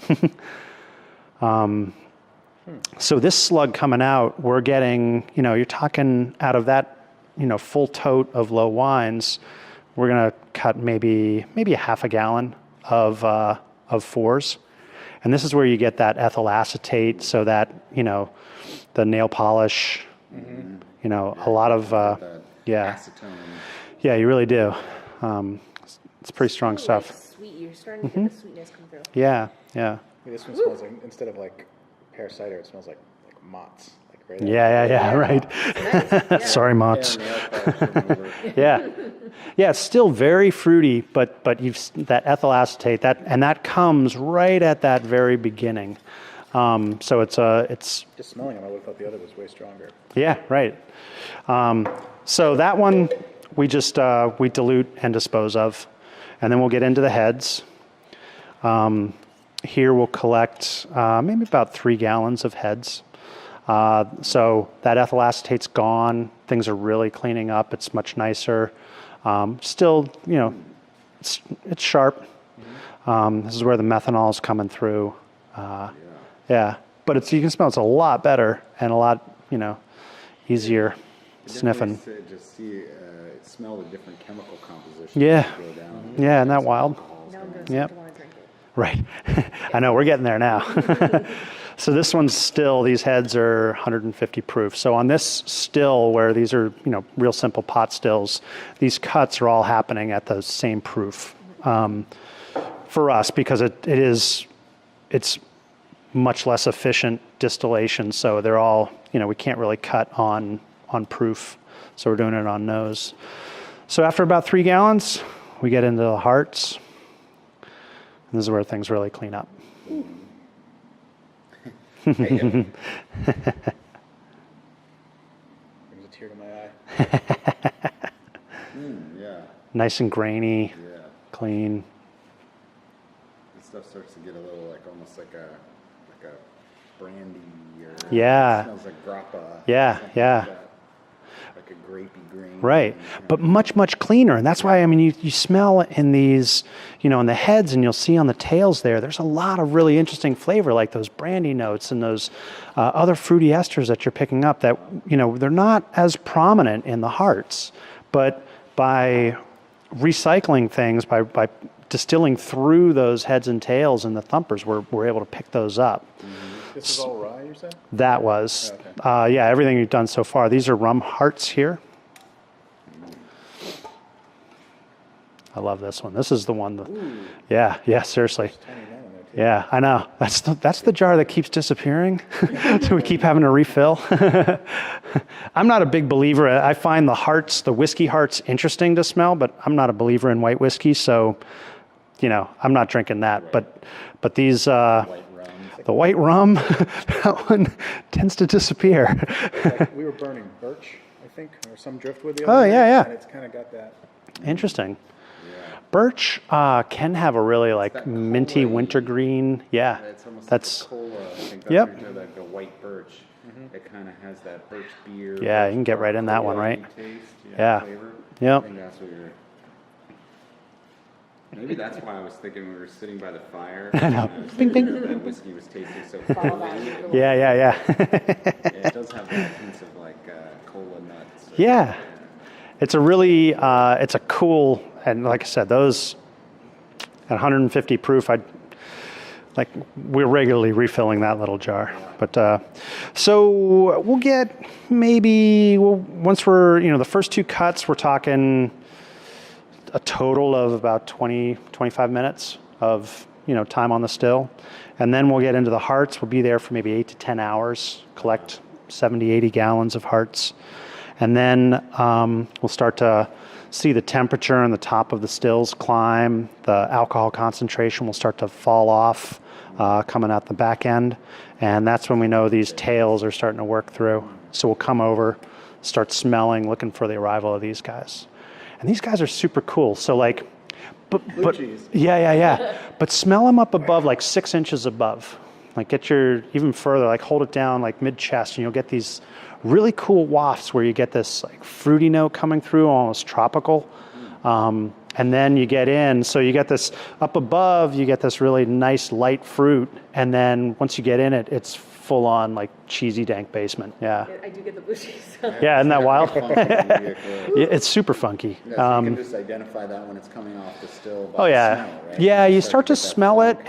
So this slug coming out, we're getting, you're talking out of that, full tote of low wines, we're going to cut maybe a half a gallon of 4s. And this is where you get that ethyl acetate, so that, the nail polish, a lot of, Acetone. Yeah, you really do. It's pretty strong stuff. Like sweet. You're starting to get the sweetness come through. Yeah. This one smells like, instead of like pear cider, it smells like Mott's. Like right out. Yeah, right. Nice. Sorry, Mott's. Yeah. Yeah, it's still very fruity, but that ethyl acetate, that comes right at that very beginning. So it's Just smelling them, I would have thought the other was way stronger. yeah, right. So that one we just we dilute and dispose of, and then we'll get into the heads. Here we'll collect maybe about 3 gallons of heads. So that ethyl acetate's gone. Things are really cleaning up. It's much nicer. Still, it's sharp. This is where the methanol is coming through. Yeah, but you can smell it's a lot better and a lot, easier sniffing. Just smell the different chemical composition. Yeah. Go down. Yeah, isn't that wild? Now I'm going Yep. to want to drink it. Right. I know, we're getting there now. So this one's still, these heads are 150 proof. So on this still, where these are, real simple pot stills, these cuts are all happening at the same proof for us, because it's much less efficient distillation. So they're all, we can't really cut on proof. So we're doing it on nose. So after about 3 gallons, we get into the hearts. And this is where things really clean up. Brings a tear to my eye. Yeah. Nice and grainy, Yeah. clean. This stuff starts to get a little almost like a brandy, or Yeah. it smells like grappa. Yeah, something yeah. like that. Like a grapey grain. Right, but much cleaner, and that's why you smell in these, in the heads, and you'll see on the tails there's a lot of really interesting flavor, like those brandy notes and those other fruity esters that you're picking up that they're not as prominent in the hearts, but by recycling things, by distilling through those heads and tails and the thumpers, we're able to pick those up. This is all rye, you said? That was, Okay. everything you've done so far. These are rum hearts here. I love this one. This is the one. Yeah, seriously. Yeah, I know. That's the jar that keeps disappearing. So we keep having to refill. I'm not a big believer. I find the whiskey hearts interesting to smell, but I'm not a believer in white whiskey. So, I'm not drinking that. Right. But these, the white rum, that one tends to disappear. We were burning birch, I think, or some driftwood the Oh, other day. yeah. And it's kind of got that. Interesting. Birch can have a really minty wintergreen. Yeah, It's almost that's like a cola. I think that's Yep. what you're like the white birch. It kind of has that birch beer. Yeah, you can get right in that one, right? Taste, Yeah. Flavor. Yep. I think that's what you're. Maybe that's why I was thinking we were sitting by the fire. I know. Bing, bing. That whiskey was tasting so Follow cool. that. Yeah. It does have that hint of cola nuts. Yeah. It's a really, it's a cool, and like I said, those at 150 proof, we're regularly refilling that little jar. But, so we'll get once we're, the first two cuts, we're talking a total of about 20, 25 minutes of, time on the still. And then we'll get into the hearts. We'll be there for maybe 8 to 10 hours, collect 70, 80 gallons of hearts. And then we'll start to see the temperature and the top of the stills climb. The alcohol concentration will start to fall off coming out the back end. And that's when we know these tails are starting to work through. So we'll come over, start smelling, looking for the arrival of these guys. And these guys are super cool. So but yeah. But smell them up above, 6 inches above. Get even further, hold it down mid-chest, and you'll get these really cool wafts where you get this fruity note coming through, almost tropical. And then you get in, so you get this up above, you get this really nice light fruit, and then once you get in it, it's full on cheesy dank basement. Yeah. I do get the blue cheese. Yeah, isn't that wild? Yeah, It's super funky. so you can just identify that when it's coming off the still. Oh yeah, smell, right? yeah. You start to get that smell it, funk.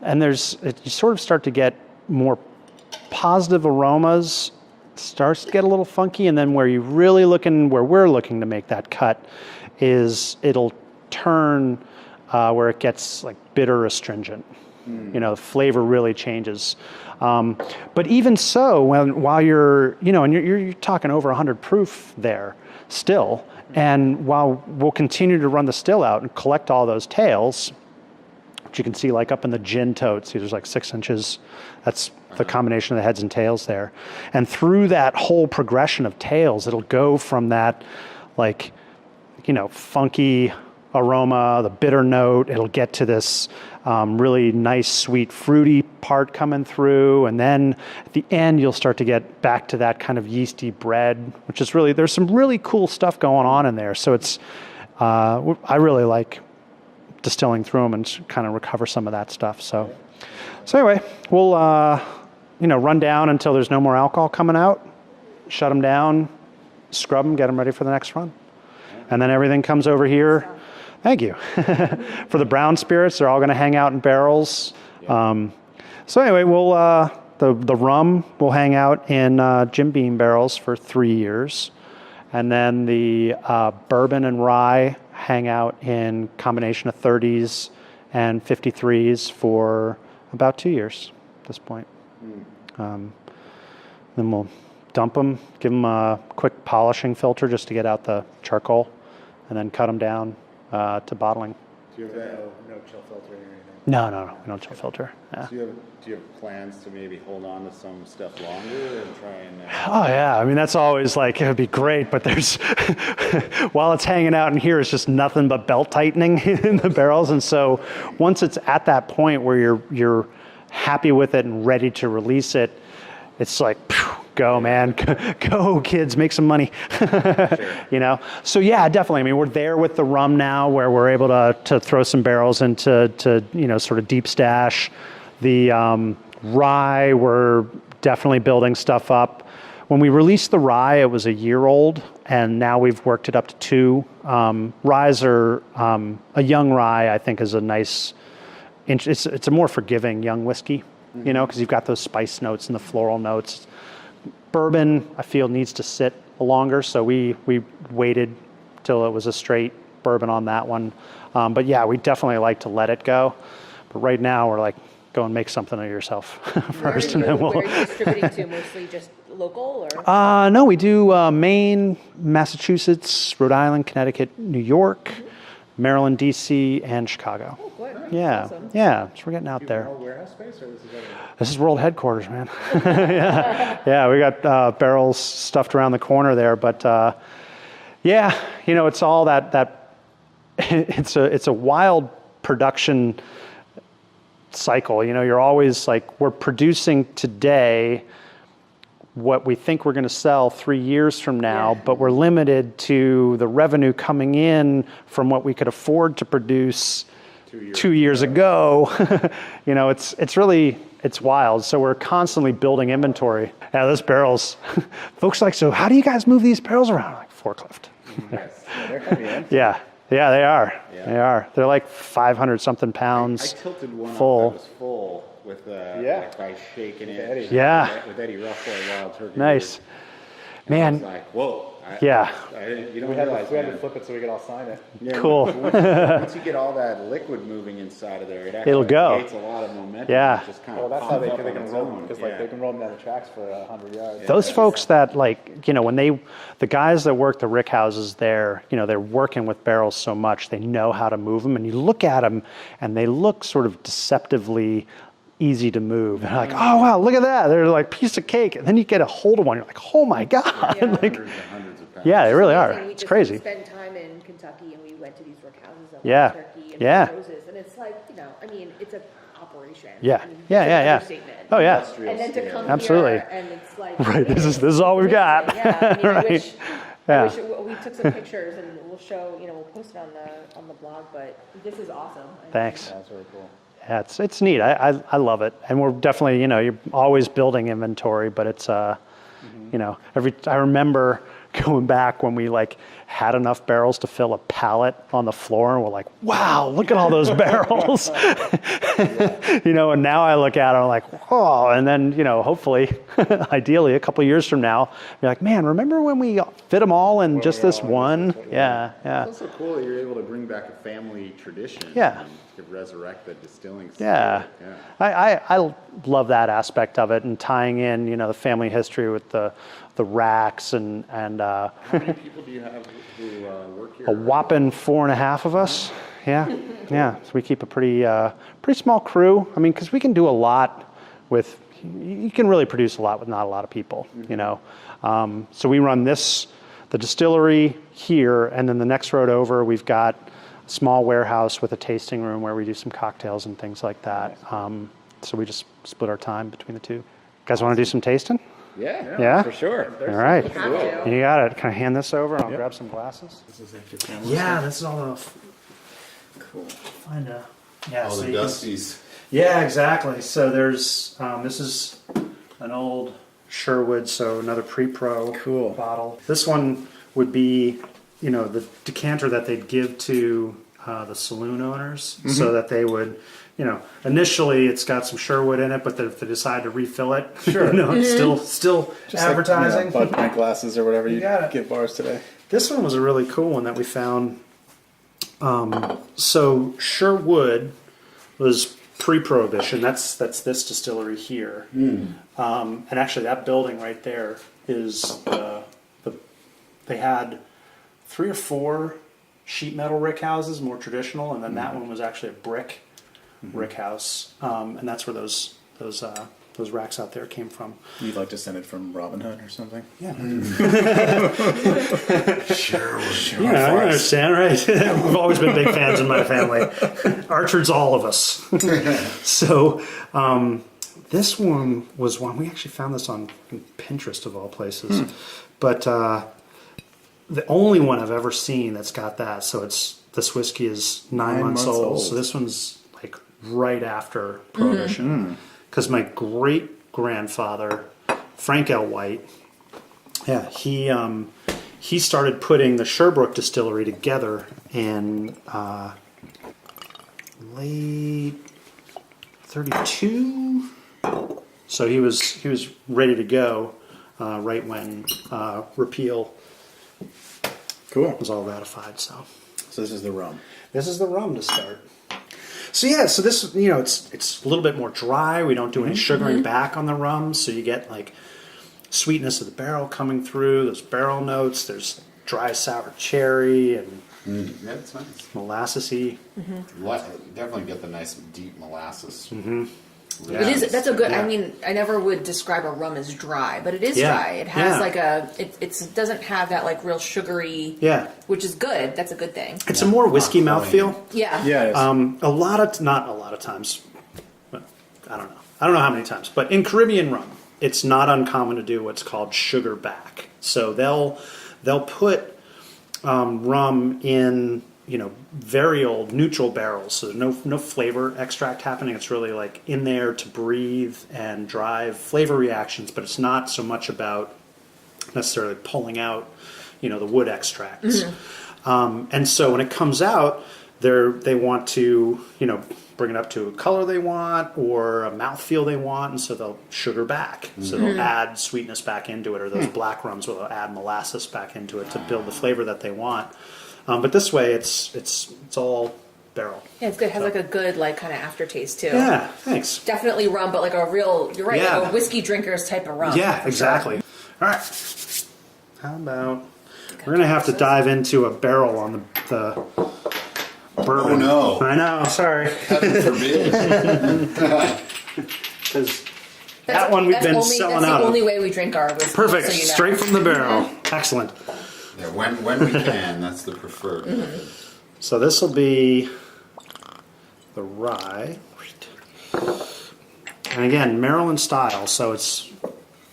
and then you sort of start to get more positive aromas. Starts to get a little funky, and then where we're looking to make that cut is it'll turn where it gets bitter astringent. The flavor really changes. But even so, while you're, and you're talking over 100 proof there still, and while we'll continue to run the still out and collect all those tails, which you can see up in the gin totes, see there's 6 inches. That's the combination of the heads and tails there. And through that whole progression of tails, it'll go from that funky aroma, the bitter note, it'll get to this really nice, sweet, fruity part coming through. And then at the end, you'll start to get back to that kind of yeasty bread, which is there's some really cool stuff going on in there. So it's, I really like distilling through them and kind of recover some of that stuff. So anyway, we'll, run down until there's no more alcohol coming out, shut them down, scrub them, get them ready for the next run. And then everything comes over here. Thank you. For the brown spirits, they're all going to hang out in barrels. So anyway, we'll the rum will hang out in Jim Beam barrels for 3 years. And then the bourbon and rye hang out in combination of 30s and 53s for about 2 years at this point. Then we'll dump them, give them a quick polishing filter just to get out the charcoal, and then cut them down to bottling. Do you have that? No chill filter or anything. No, we don't chill filter. Yeah. Do you have plans to maybe hold on to some stuff longer and try and? Oh yeah, that's always it would be great, but there's while it's hanging out in here, it's just nothing but belt tightening in the barrels, and so once it's at that point where you're happy with it and ready to release it, it's go, man. Go, kids, make some money. You know? So yeah, definitely. I mean, we're there with the rum now where we're able to throw some barrels into sort of deep stash. The rye, we're definitely building stuff up. When we released the rye, it was a year old, and now we've worked it up to 2. Ryes are, a young rye, I think, is a nice, it's a more forgiving young whiskey, you know, because you've got those spice notes and the floral notes. Bourbon, I feel, needs to sit longer, so we waited till it was a straight bourbon on that one. But yeah, we definitely like to let it go. But right now, we're like, go and make something of yourself first, and then we'll. Where are you distributing to? Mostly just local, or? No, we do Maine, Massachusetts, Rhode Island, Connecticut, New York, Maryland, D.C., and Chicago. Oh, good. Yeah, Awesome. Yeah. So we're getting out there. More warehouse space, or this is everything? This is world headquarters, man. Yeah. We got barrels stuffed around the corner there, but yeah, you know, it's all that. It's a wild production cycle. You know, you're always like, we're producing today what we think we're going to sell 3 years from now, but we're limited to the revenue coming in from what we could afford to produce 2 years ago. You know, it's really wild. So we're constantly building inventory. Yeah, those barrels, folks are like, so how do you guys move these barrels around? Like, forklift. Yes. They're heavy, Yeah, they are. Yeah. They are. They're like 500 something pounds. I tilted one full. up that was full with like by shaking it. Eddie. Yeah. With Eddie Russell at Wild Turkey. Nice. And I was Man. like, whoa. Yeah. You don't We had realize, to flip it so we could all sign it. Yeah, Cool. Once you get all that liquid moving inside of there, It'll go. creates a lot of momentum. Yeah. It just kind Well, of that's how they pumps up can on its roll own. because like they can roll them down the tracks for 100 yards. Those folks that like, you know, when the guys that work the rick houses there, you know, they're working with barrels so much, they know how to move them, and you look at them and they look sort of deceptively easy to move. And like, oh wow, look at that. They're like piece of cake. And then you get a hold of one, you're like, oh my God. Yeah. Like, Hundreds of pounds. yeah, they really are. We It's just crazy. spent time in Kentucky, and we went to these rick houses up Yeah. in Turkey and Yeah. Roses, and it's like, you know, I mean, it's an operation. Yeah. I mean, Yeah, it's yeah, an yeah. understatement. Oh yeah. Industrial And then to scale. come Absolutely. here, and it's like, Right, this is amazing. all we've got. Yeah, I mean, Right. I Yeah. wish we took some pictures, and we'll show, you know, we'll post it on the blog, but this is awesome. I mean, Thanks. That's really cool. Yeah, it's neat. I love it. And we're definitely, you know, you're always building inventory, but it's, you know, I remember going back when we like had enough barrels to fill a pallet on the floor, and we're like, wow, look at all those barrels. You know, and now I look at it, I'm like, oh, and then, you know, hopefully, ideally a couple of years from now, you're like, man, remember when we fit them all in just this one? Yeah. It's also cool that you're able to bring back a family tradition. Yeah. And to resurrect the distilling. Yeah. skill. Yeah. I love that aspect of it, and tying in, you know, the family history with the racks and How many people do you have who work here? a whopping 4.5 of us. Yeah. So we keep a pretty small crew. I mean, because we can do a lot with, you can really produce a lot with not a lot of people, you know. So we run the distillery here, and then the next road over, we've got a small warehouse with a tasting room where we do some cocktails and things like that. So we just split our time between the two. You guys want to do some tasting? Yeah, for sure. All right. Have to. You got it. Can I hand this over? I'll grab some glasses. This is like your family. Yeah, this is all the. Cool. Find a. Yeah, All so the you can- dusties. Yeah, exactly. So there's this is an old Sherwood, so another pre-pro bottle. This one would be, you know, the decanter that they'd give to the saloon owners, so that they would, you know, initially it's got some Sherwood in it, but if they decide to refill it, Sure. you know, it's still Just advertising. like, Bud pint glasses or whatever you got it. give bars today. This one was a really cool one that we found. So Sherwood was pre-prohibition. That's this distillery here, and actually that building right there is they had 3 or 4 sheet metal rick houses, more traditional, and then that one was actually a brick rick house, and that's where those racks out there came from. You'd like to send it from Robin Hood or something? Yeah. Sure. You know, I understand, right? We've always been big fans in my family. Archard's all of us. So This one was one, we actually found this on Pinterest of all places, but the only one I've ever seen that's got that. So this whiskey is 9 months old. So this one's like right after Prohibition. Because my great grandfather, Frank L. White, he started putting the Sherbrooke distillery together in late 32. So he was ready to go right when repeal was all ratified. So this is the rum. This is the rum to start. So so this it's a little bit more dry. We don't do any sugaring back on the rum, so you get like sweetness of the barrel coming through. Those barrel notes. There's dry sour cherry and Yeah, it's nice. molassesy. Definitely get the nice deep molasses. It is. That's a good. I mean, I never would describe a rum as dry, but it is dry. It has like a. It doesn't have that like real sugary. Yeah. Which is good. That's a good thing. It's a more whiskey mouthfeel. Yeah. Yeah. Not a lot of times, but I don't know. I don't know how many times, but in Caribbean rum, it's not uncommon to do what's called sugar back. So they'll put rum in very old neutral barrels, so there's no flavor extract happening. It's really like in there to breathe and drive flavor reactions, but it's not so much about necessarily pulling out the wood extracts. And so when it comes out, they want to bring it up to a color they want or a mouthfeel they want, and so they'll sugar back. So they'll add sweetness back into it, or those black rums where they'll add molasses back into it to build the flavor that they want. But this way, it's all barrel. Yeah, it's good. It has like a good like kind of aftertaste too. Yeah, thanks. Definitely rum, but like a real. You're right. Yeah. Like a whiskey drinker's type of rum. Yeah, exactly. All right. How about we're gonna have to dive into a barrel on the bourbon. Oh no! I know. Sorry. Heaven forbid. Because that one we've been selling That's out the of. only way we drink our whiskey. Perfect. So you know. Straight from the barrel. Excellent. Yeah, when we can, that's the preferred method. So this will be the rye. And again, Maryland style, so it's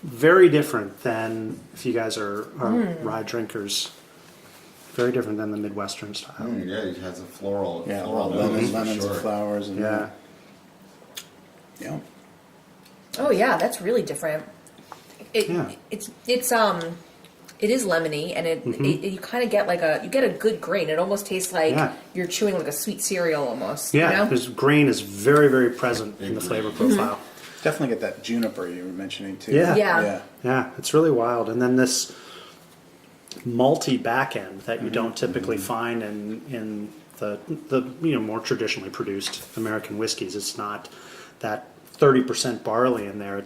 very different than, if you guys are rye drinkers, very different than the Midwestern style. Yeah, it has a floral. Yeah, floral lemons, notes, for and sure. flowers, and Yeah. yeah. Oh yeah, that's really different. It is lemony, and you kind of get you get a good grain. It almost tastes like you're chewing like a sweet cereal almost. Yeah, because grain is very, very present in the flavor profile. Definitely get that juniper you were mentioning too. Yeah. Yeah. Yeah, it's really wild. And then this malty back end that you don't typically find in the more traditionally produced American whiskeys. It's not that 30% barley in there.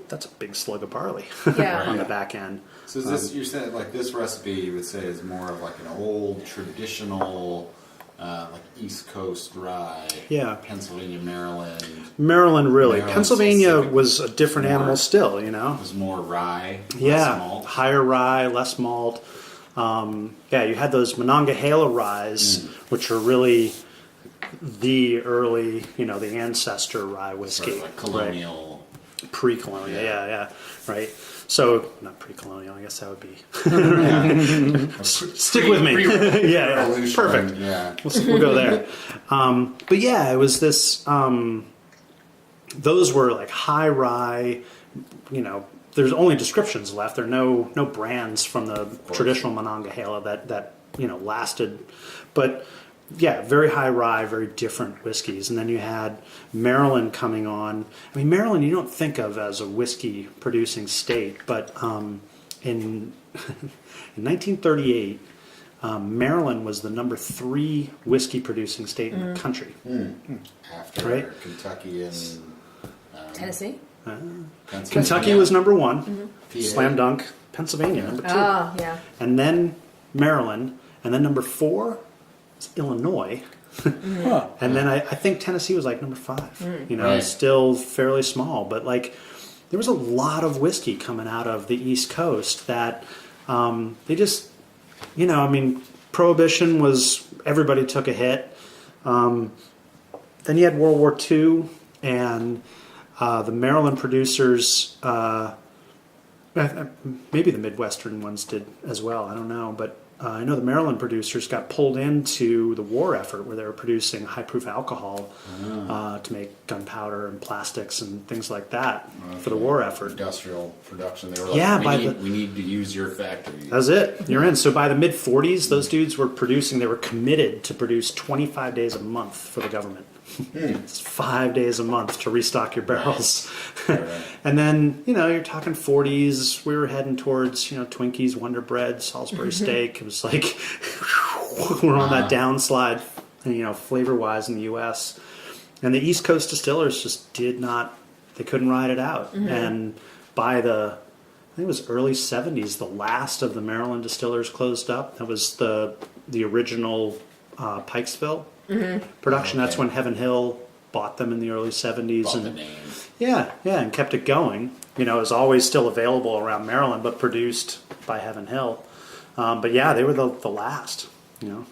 That's a big slug of barley on the back end. So is this, you're saying like this recipe you would say is more of like an old traditional like East Coast rye. Yeah. Pennsylvania, Maryland. Maryland, really. Maryland Pennsylvania specific, was a different animal still, It was more rye, Yeah, less malt. higher rye, less malt. You had those Monongahela ryes, which are really the early, the ancestor rye whiskey. Sort of like colonial. Right? Pre-colonial, yeah, right. So, not pre-colonial, I guess that would be. Stick with me. yeah, perfect. Yeah. We'll go there. But yeah, it was this, those were like high rye, there's only descriptions left. There are no brands from the traditional Monongahela that lasted. But yeah, very high rye, very different whiskeys. And then you had Maryland coming on. I mean, Maryland you don't think of as a whiskey producing state, but in 1938, Maryland was the number 3 whiskey producing state in the country. After Kentucky and Tennessee. Kentucky was number 1, PA. slam dunk. Pennsylvania number 2, Oh yeah. and then Maryland, and then number 4 was Illinois, and then I think Tennessee was like number 5. Right. Still fairly small, but like there was a lot of whiskey coming out of the East Coast that they just, Prohibition was, everybody took a hit. Then you had World War II, and The Maryland producers, maybe the Midwestern ones did as well, I don't know, but I know the Maryland producers got pulled into the war effort where they were producing high-proof alcohol to make gunpowder and plastics and things like that for the war effort. Industrial production. They were like, we need to use your factory. That's it. You're in. So by the mid-40s, those dudes were producing, they were committed to produce 25 days a month for the government. It's 5 days a month to restock your barrels. Right. And then, you're talking 40s, we were heading towards, Twinkies, Wonder Bread, Salisbury steak. It was like, we're on that downslide, flavor-wise in the U.S. And the East Coast distillers just they couldn't ride it out. And by I think it was early 70s, the last of the Maryland distillers closed up. That was the original Pikesville production. That's when Heaven Hill bought them in the early 70s. Bought and the name. Yeah, and kept it going. It was always still available around Maryland, but produced by Heaven Hill. But yeah, they were the last. Yeah.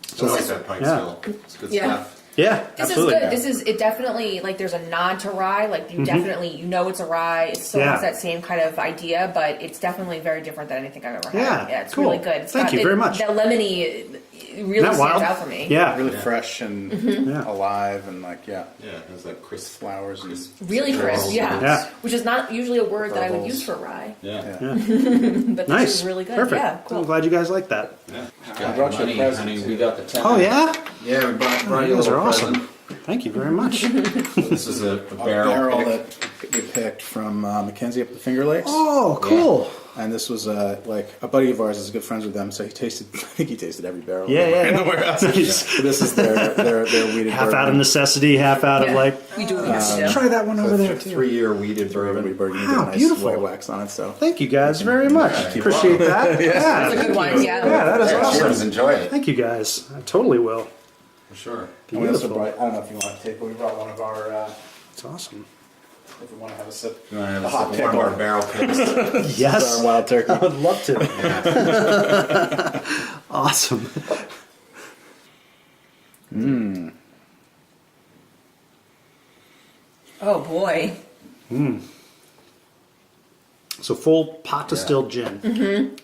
So I like that Pikesville. It's good stuff. Yeah, this absolutely. is good. It definitely, there's a nod to rye. You definitely, it's a rye. It still has that same kind of idea, but it's definitely very different than anything I've ever had. Yeah, it's cool. Really good. Thank you very much. That lemony really stands out for me. Yeah, really fresh and alive and it has that crisp flowers and really crisp. Yeah, which is not usually a word that I would use for rye. Yeah. But nice. This is really good. Perfect. Yeah, cool. I'm glad you guys like that. Yeah. I brought you a present. Honey, we got the 10. Oh yeah. Yeah, we brought You you a guys are little awesome. present. Thank you very much. So this is a barrel pick. that we picked from Mackenzie up at the Finger Lakes. Oh, cool. And this was a buddy of ours is good friends with them, so I think he tasted every barrel. Yeah. In the warehouse. So this is their weeded half bourbon. out of necessity, half out of we do it. Try that one over there too. 3-year weeded bourbon. Bourbon. Wow, Nice beautiful. white wax on it. So Thank you guys very much. Appreciate that. That's a good one. Yeah. Yeah, that is awesome. Cheers, enjoy it. Thank you guys. I totally will. For sure. and we also Beautiful. brought, I don't know if you want to take, but we brought one of our. It's awesome. If we want to have a sip. You want to have A hot a sip of one of our barrel picks? Yes. Our wild turkey. I would love to. Awesome. Oh boy. So full pot distilled gin.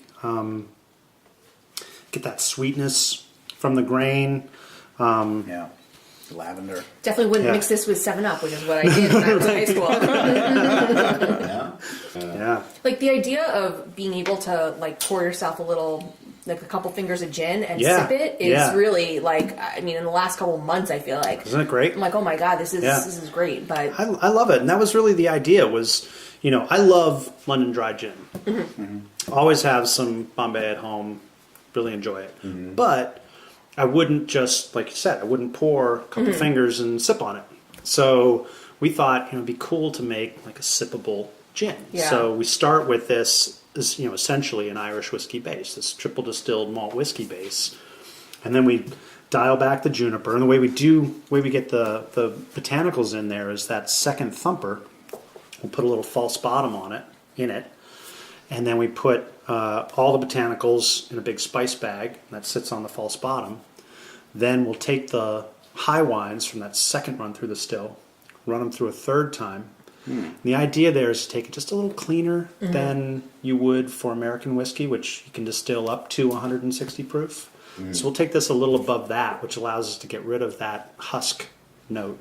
Get that sweetness from the grain. Yeah. Lavender. Definitely wouldn't mix this with 7-Up, which is what I did when I was in high school. Yeah. The idea of being able to pour yourself a little, a couple fingers of gin and sip it is really in the last couple of months I feel like. Isn't it great? I'm like, oh my god, this is great. But I love it, and that was really the idea. Was I love London dry gin. Always have some Bombay at home. Really enjoy it, but I wouldn't just, like you said, I wouldn't pour a couple fingers and sip on it. So we thought it'd be cool to make a sippable gin. Yeah. So we start with this essentially an Irish whiskey base, this triple distilled malt whiskey base, and then we dial back the juniper. And the way we get the botanicals in there is that second thumper. We'll put a little false bottom in it, and then we put all the botanicals in a big spice bag that sits on the false bottom. Then we'll take the high wines from that second run through the still, run them through a third time. The idea there is to take it just a little cleaner than you would for American whiskey, which you can distill up to 160 proof. So we'll take this a little above that, which allows us to get rid of that husk note.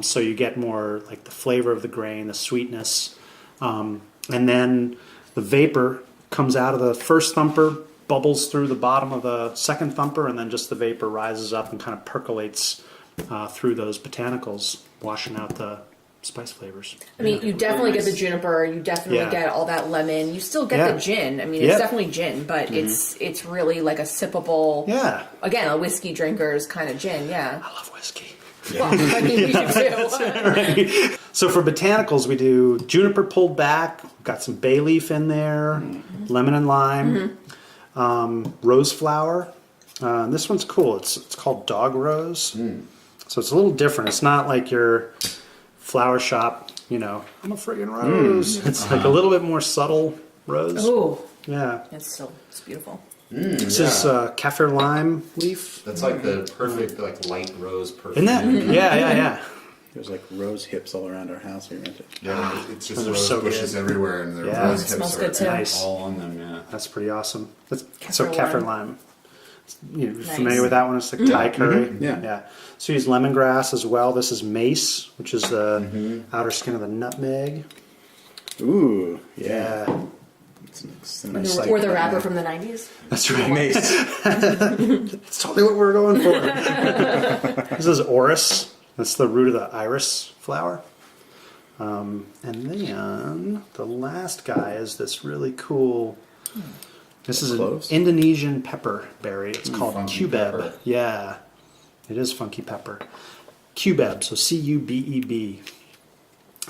So you get more the flavor of the grain, the sweetness, and then the vapor comes out of the first thumper, bubbles through the bottom of the second thumper, and then just the vapor rises up and kind of percolates through those botanicals, washing out the spice flavors. I mean, you definitely get the juniper. You definitely get all that lemon. You still get the gin. I mean, it's definitely gin, but it's really like a sippable. Yeah. Again, a whiskey drinker's kind of gin. Yeah. I love whiskey. Well, I mean, we should too. Right. So for botanicals, we do juniper pulled back. We've got some bay leaf in there, lemon and lime, rose flower. This one's cool. It's called dog rose. So it's a little different. It's not like your flower shop, I'm a friggin' rose. It's a little bit more subtle rose. Oh, yeah. it's beautiful. This is kaffir lime leaf. That's the perfect light rose perfume. Isn't that? Yeah. There's like rose hips all around our house we rented. Yeah, it's just Those are rose so bushes good. everywhere, and the Yeah. rose It hips smells are good, too. Nice. all on them. Yeah, That's pretty awesome. So Kaffir kaffir lime. lime. You're Nice. familiar with that one? It's like Thai curry. Yeah. So you use lemongrass as well. This is mace, which is the outer skin of the nutmeg. Ooh, Yeah. It's a nice Or the rapper from the 90s. That's right. mace. That's totally what we're going for. This is orris. That's the root of the iris flower. And then the last guy is this really cool. This is Cloves? an Indonesian pepper berry. It's called funky cubeb. pepper. Yeah, it is funky pepper. Cubeb, so Cubeb.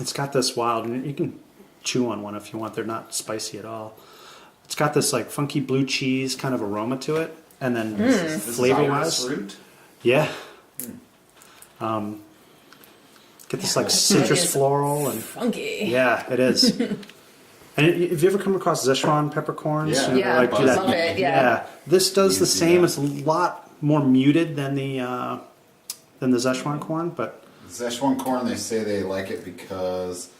It's got this wild, and you can chew on one if you want. They're not spicy at all. It's got this like funky blue cheese kind of aroma to it, and then flavor-wise, root. yeah. Get this like citrus is floral and Funky. yeah, it is. And have you ever come across Szechuan peppercorns? Yeah. You know, Yeah, like do that. love it, yeah. This does the Easy, same. yeah. It's a lot more muted than the Szechuan corn, but Szechuan corn, they say they like it because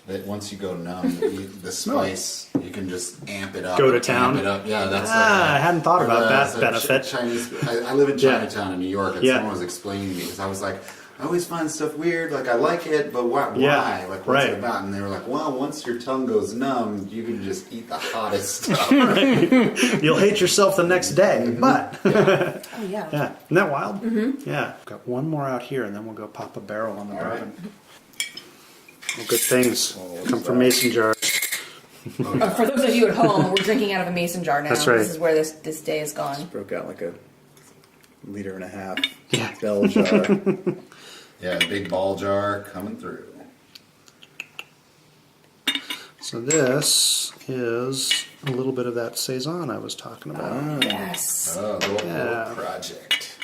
that once you go numb, the spice, you can just amp it up. Go to town? Amp it up. Yeah, that's I hadn't thought about that benefit. Chinese. I live in Yeah. Chinatown in New York, and Yeah. someone was explaining to me because I was like, I always find stuff weird. Like I like it, but why? Yeah, Like what's right. it about? And they were like, well, once your tongue goes numb, you can just eat the hottest stuff. you'll hate yourself the next day. But Oh, yeah. yeah, isn't that wild? Mm-hmm. Yeah. Got one more out here, and then we'll go pop a barrel on the bourbon. Well, good things come from mason jars. For those of you at home, we're drinking out of a mason jar now. That's right. This is where this day is gone. Broke out like a 1.5 liter Yeah. bell jar. Yeah, big ball jar coming through. So this is a little bit of that saison I was talking about. Yes. Oh, little Yeah. project.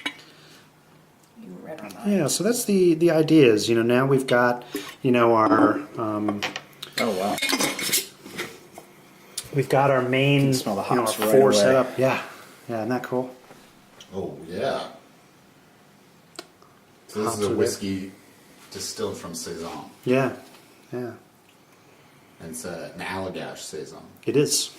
You read my mind. Yeah, so that's the idea is, now we've got, our, Oh wow! we've got our main, smell the our hops right four away. setup. Yeah, isn't that cool? Oh yeah. So this Hops is a are whiskey distilled from saison, Yeah, and it's an Allagash saison. it is.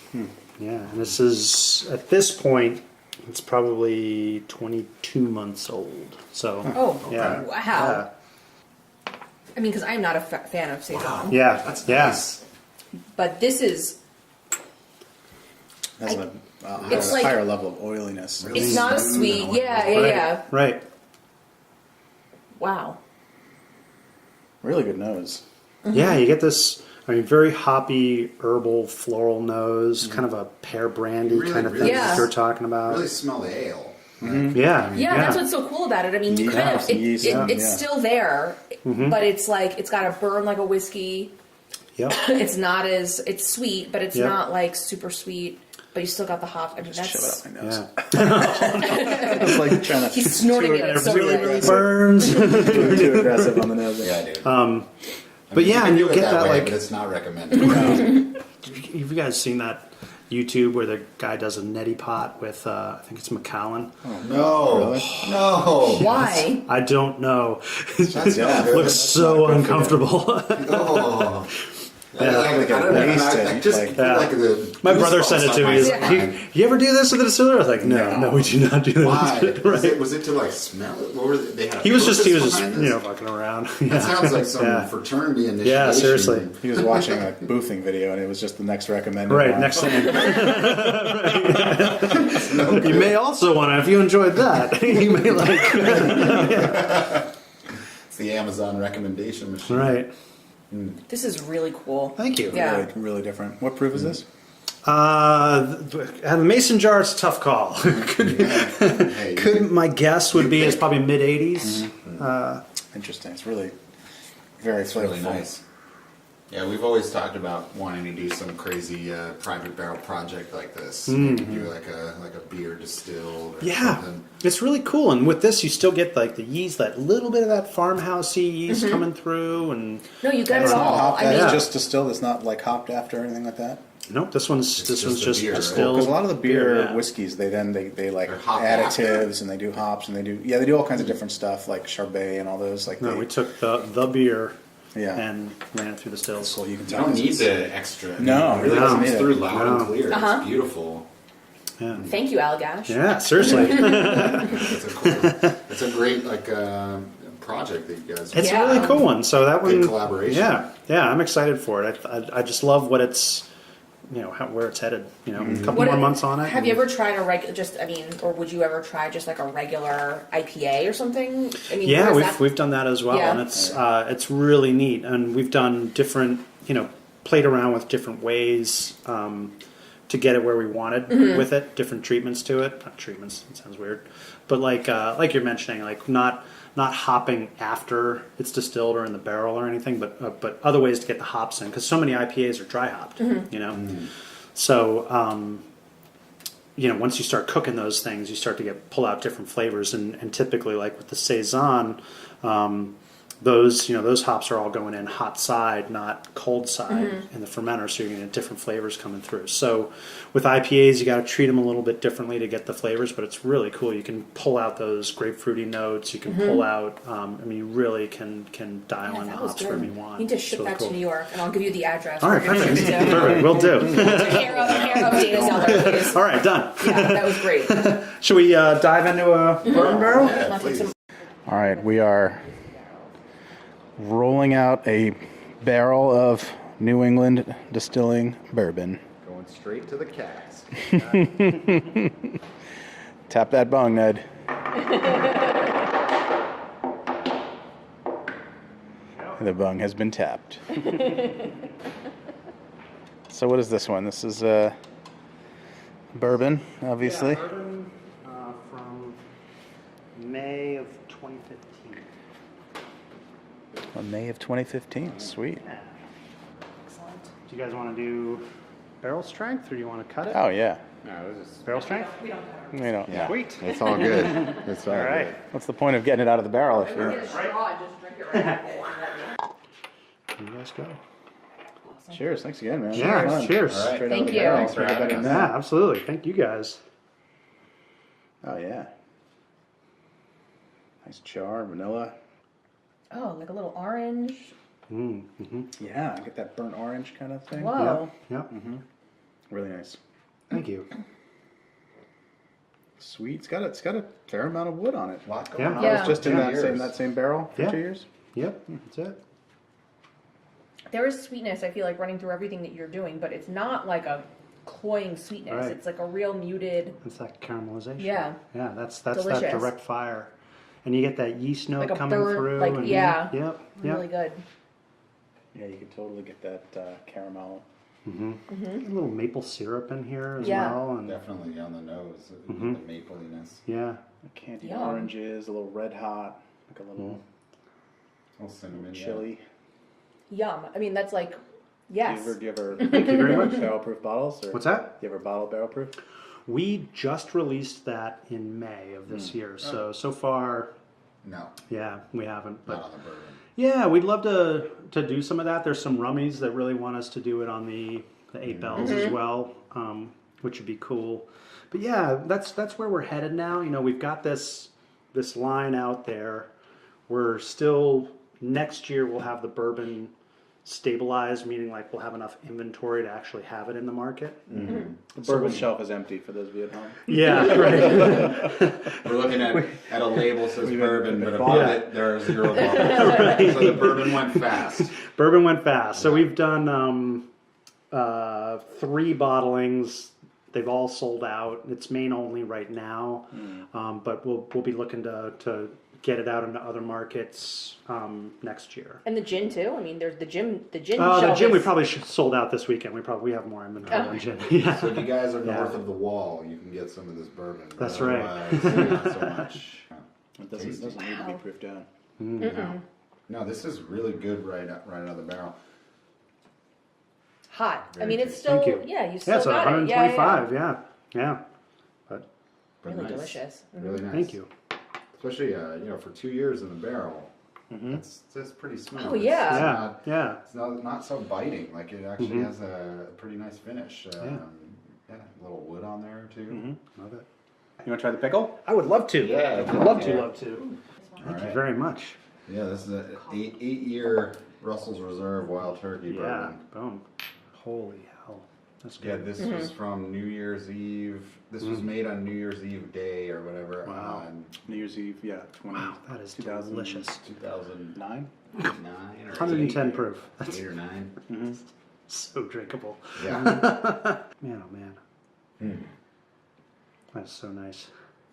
Yeah, and this is, at this point, it's probably 22 months old. So, Oh, yeah. wow. I mean, because I'm not a fan of saison, Yeah, That's yeah. nice. but this is. Has It's a like- higher level of oiliness. It's not a sweet. Yeah. Right. Wow. Really good nose. Yeah, you get this, very hoppy, herbal, floral nose, kind of a pear brandy Really, kind of really- thing Yeah. that you're talking about. Really smell the ale. Yeah, Yeah, that's what's so cool about it. I mean, you kind of Yeast, it's yeah. still there, but it's like it's got a burn like a whiskey. Yep. It's not as it's sweet, but it's Yep. not like super sweet. But you still got the hop. I mean, Shove it that's up my nose. Yeah. It's like trying to he's snorting it. It's so really, good. really burns. too aggressive on the nose. Yeah, dude. But yeah, and you'll you can do it get that way, like. but it's not recommended. Have you guys seen that YouTube where the guy does a neti pot with I think it's Macallan? No, Really? no. Why? I don't know. That's Yeah. not good. Looks so uncomfortable. Oh. Yeah. Like a I don't know, wasted, I just like- feel like the My brother sent it to me. He's goosebumps like, on my you, spine. you ever do this with the distiller? I was like, no, we do not do that. Why? Right. Was it to like smell it? What were they had a He was just purpose behind this? fucking around. That sounds like some Yeah. fraternity initiation. Yeah, seriously. He was watching a boothing video, and it was just the next recommended. Right, one. next thing. You may also want to, if you enjoyed that, you may like. It's the Amazon recommendation machine. Right. This is really cool. Thank you. Yeah. Really, really different. What proof is this? The mason jar, it's a tough call. Hey, Could my guess would be it's probably mid 80s. Interesting. It's really very it's really flavorful. nice. Yeah, we've always talked about wanting to do some crazy private barrel project like this. Do like a beer distilled. Or Yeah, something. it's really cool. And with this, you still get like the yeast, that little bit of that farmhousey yeast coming through, and No, you got it It's not all. hopped. I mean, It's just distilled. It's not like hopped after or anything like that. Nope, this one's just beer, right? distilled. Because a lot of the beer yeah. whiskeys, they like They're hop additives and they do hops and they do all kinds of different stuff like Chardonnay and all those. Like No, we took the beer Yeah. and ran it through the stills. so you can You tell don't this need is- the extra. No, it really no. comes through loud No. and clear. Uh-huh. It's beautiful. Yeah, Thank you, Allagash. yeah, seriously. It's a great project that you guys. It's Yeah. a really cool one. So that Big one, collaboration. yeah, I'm excited for it. I just love what it's, where it's headed. A couple more months on it. Have you ever tried or would you ever try just like a regular IPA or something? I mean, Yeah, where is we've done that as well, Yeah. and it's really neat. And we've done different, played around with different ways to get it where we wanted with it. Different treatments to it. Not treatments. It sounds weird, but like you're mentioning, like not hopping after it's distilled or in the barrel or anything, but other ways to get the hops in, because so many IPAs are dry hopped. So once you start cooking those things, you start to pull out different flavors, and typically, like with the saison, those hops are all going in hot side, not cold side in the fermenter, so you're going to get different flavors coming through. So with IPAs, you got to treat them a little bit differently to get the flavors, but it's really cool. You can pull out those grapefruity notes. You can pull out. You really can dial in the hops wherever you want. You need to ship that to New York, and I'll give you the address. All right, perfect. Perfect. We'll do. Care of Dana Zeller, please. All right, done. Yeah, that was great. Should we dive into a bourbon barrel? I'll take some. All right, we are rolling out a barrel of New England Distilling bourbon. Going straight to the cast. Tap that bong, Ned. The bong has been tapped. So what is this one? This is bourbon, obviously. Yeah, bourbon from May of 2015. May of 2015. Sweet. Excellent. Do you guys want to do barrel strength, or do you want to cut it? Oh yeah. No, this is Barrel strength? We don't have We don't. yeah. Sweet. It's all good. It's all, All right. good. What's the point of getting it out of the barrel if you're? Get a straw and just drink it right out of it. Can you guys go? Cheers. Thanks again, man. Yeah, Fun. cheers. All right. Straight out Thank of the you. barrel. Thanks for having us. Yeah, absolutely. Thank you guys. Oh yeah. Nice char, vanilla. Oh, like a little orange. Yeah, I get that burnt orange kind of thing. Whoa. Yep. Really nice. Thank you. Sweet. It's got a fair amount of wood on it. Lot going Yeah. on. Yeah. I was just in Yeah. that same barrel for Yeah. 2 years. Yep. That's it. There is sweetness, I feel like, running through everything that you're doing, but it's not like a cloying sweetness. Right. It's like a real muted, It's that caramelization. Yeah. Yeah, that's Delicious. that direct fire. And you get that yeast note Like a coming burnt, through. like, and, yeah. Yep. really Yep. good. Yeah, you can totally get that caramel. A little maple syrup in here as Yeah. well. And Definitely on the nose, the mapeliness. yeah. Candied Yum. oranges, a little red hot, like a little A little cinnamon. chili. Yum. I mean, that's like, yes. Do you ever Thank you very much. barrel proof bottles? Or What's that? Do you ever bottle barrel proof? We just released that in May of this year. So far, No, yeah, we haven't. But not on the bourbon. yeah, we'd love to do some of that. There's some rummies that really want us to do it on the 8 Bells as well, which would be cool. But yeah, that's where we're headed now. We've got this line out there. We're still, next year we'll have the bourbon stabilized, meaning like we'll have enough inventory to actually have it in the market. The bourbon shelf is empty for those of you at home. Yeah, right. We're looking at a label that says bourbon, but above Yeah. it there are 0 bottles. So the bourbon went fast. Bourbon went fast. So we've done 3 bottlings. They've all sold out. It's Maine only right now, but we'll be looking to get it out into other markets next year. And the gin, too. I mean, there's the gin The shelf gin we is- probably sold out this weekend. We have more inventory on gin. Yeah. So if you guys are Yeah. north of the wall, you can get some of this bourbon. But That's right. otherwise, not so much. It doesn't need to be proofed down. No, this is really good right out of the barrel. hot. I Very mean, it's tasty. still, Thank you. yeah, you still Yeah, it's got it. 125. Yeah. But But Really nice. delicious. Really nice. thank you. Especially for 2 years in the barrel. It's pretty smooth. Oh, yeah. It's not so biting. Like it actually has a pretty nice finish. A little wood on there too. Love it. You want to try the pickle? I would love to. Yeah, I'd love to. Thank you very much. Yeah, this is an 8-year Russell's Reserve Wild Turkey bourbon. Boom. Holy hell. That's good. Yeah, this was from New Year's Eve. This was made on New Year's Eve day or whatever. Wow. New Year's Eve, 20. Wow, that is delicious. 2009? 9? 110 proof. 8 or 9. So drinkable. Yeah. Man, oh man. That's so nice.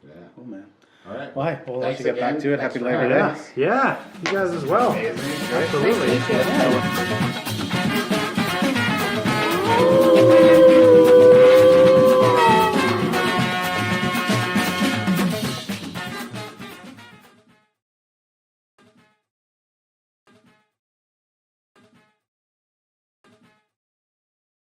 Yeah. Oh, man. All right. Well, we'll Thanks have to get back again. to it. Thanks Happy for Labor having Day. us. Yeah, you guys as well. Amazing. Absolutely.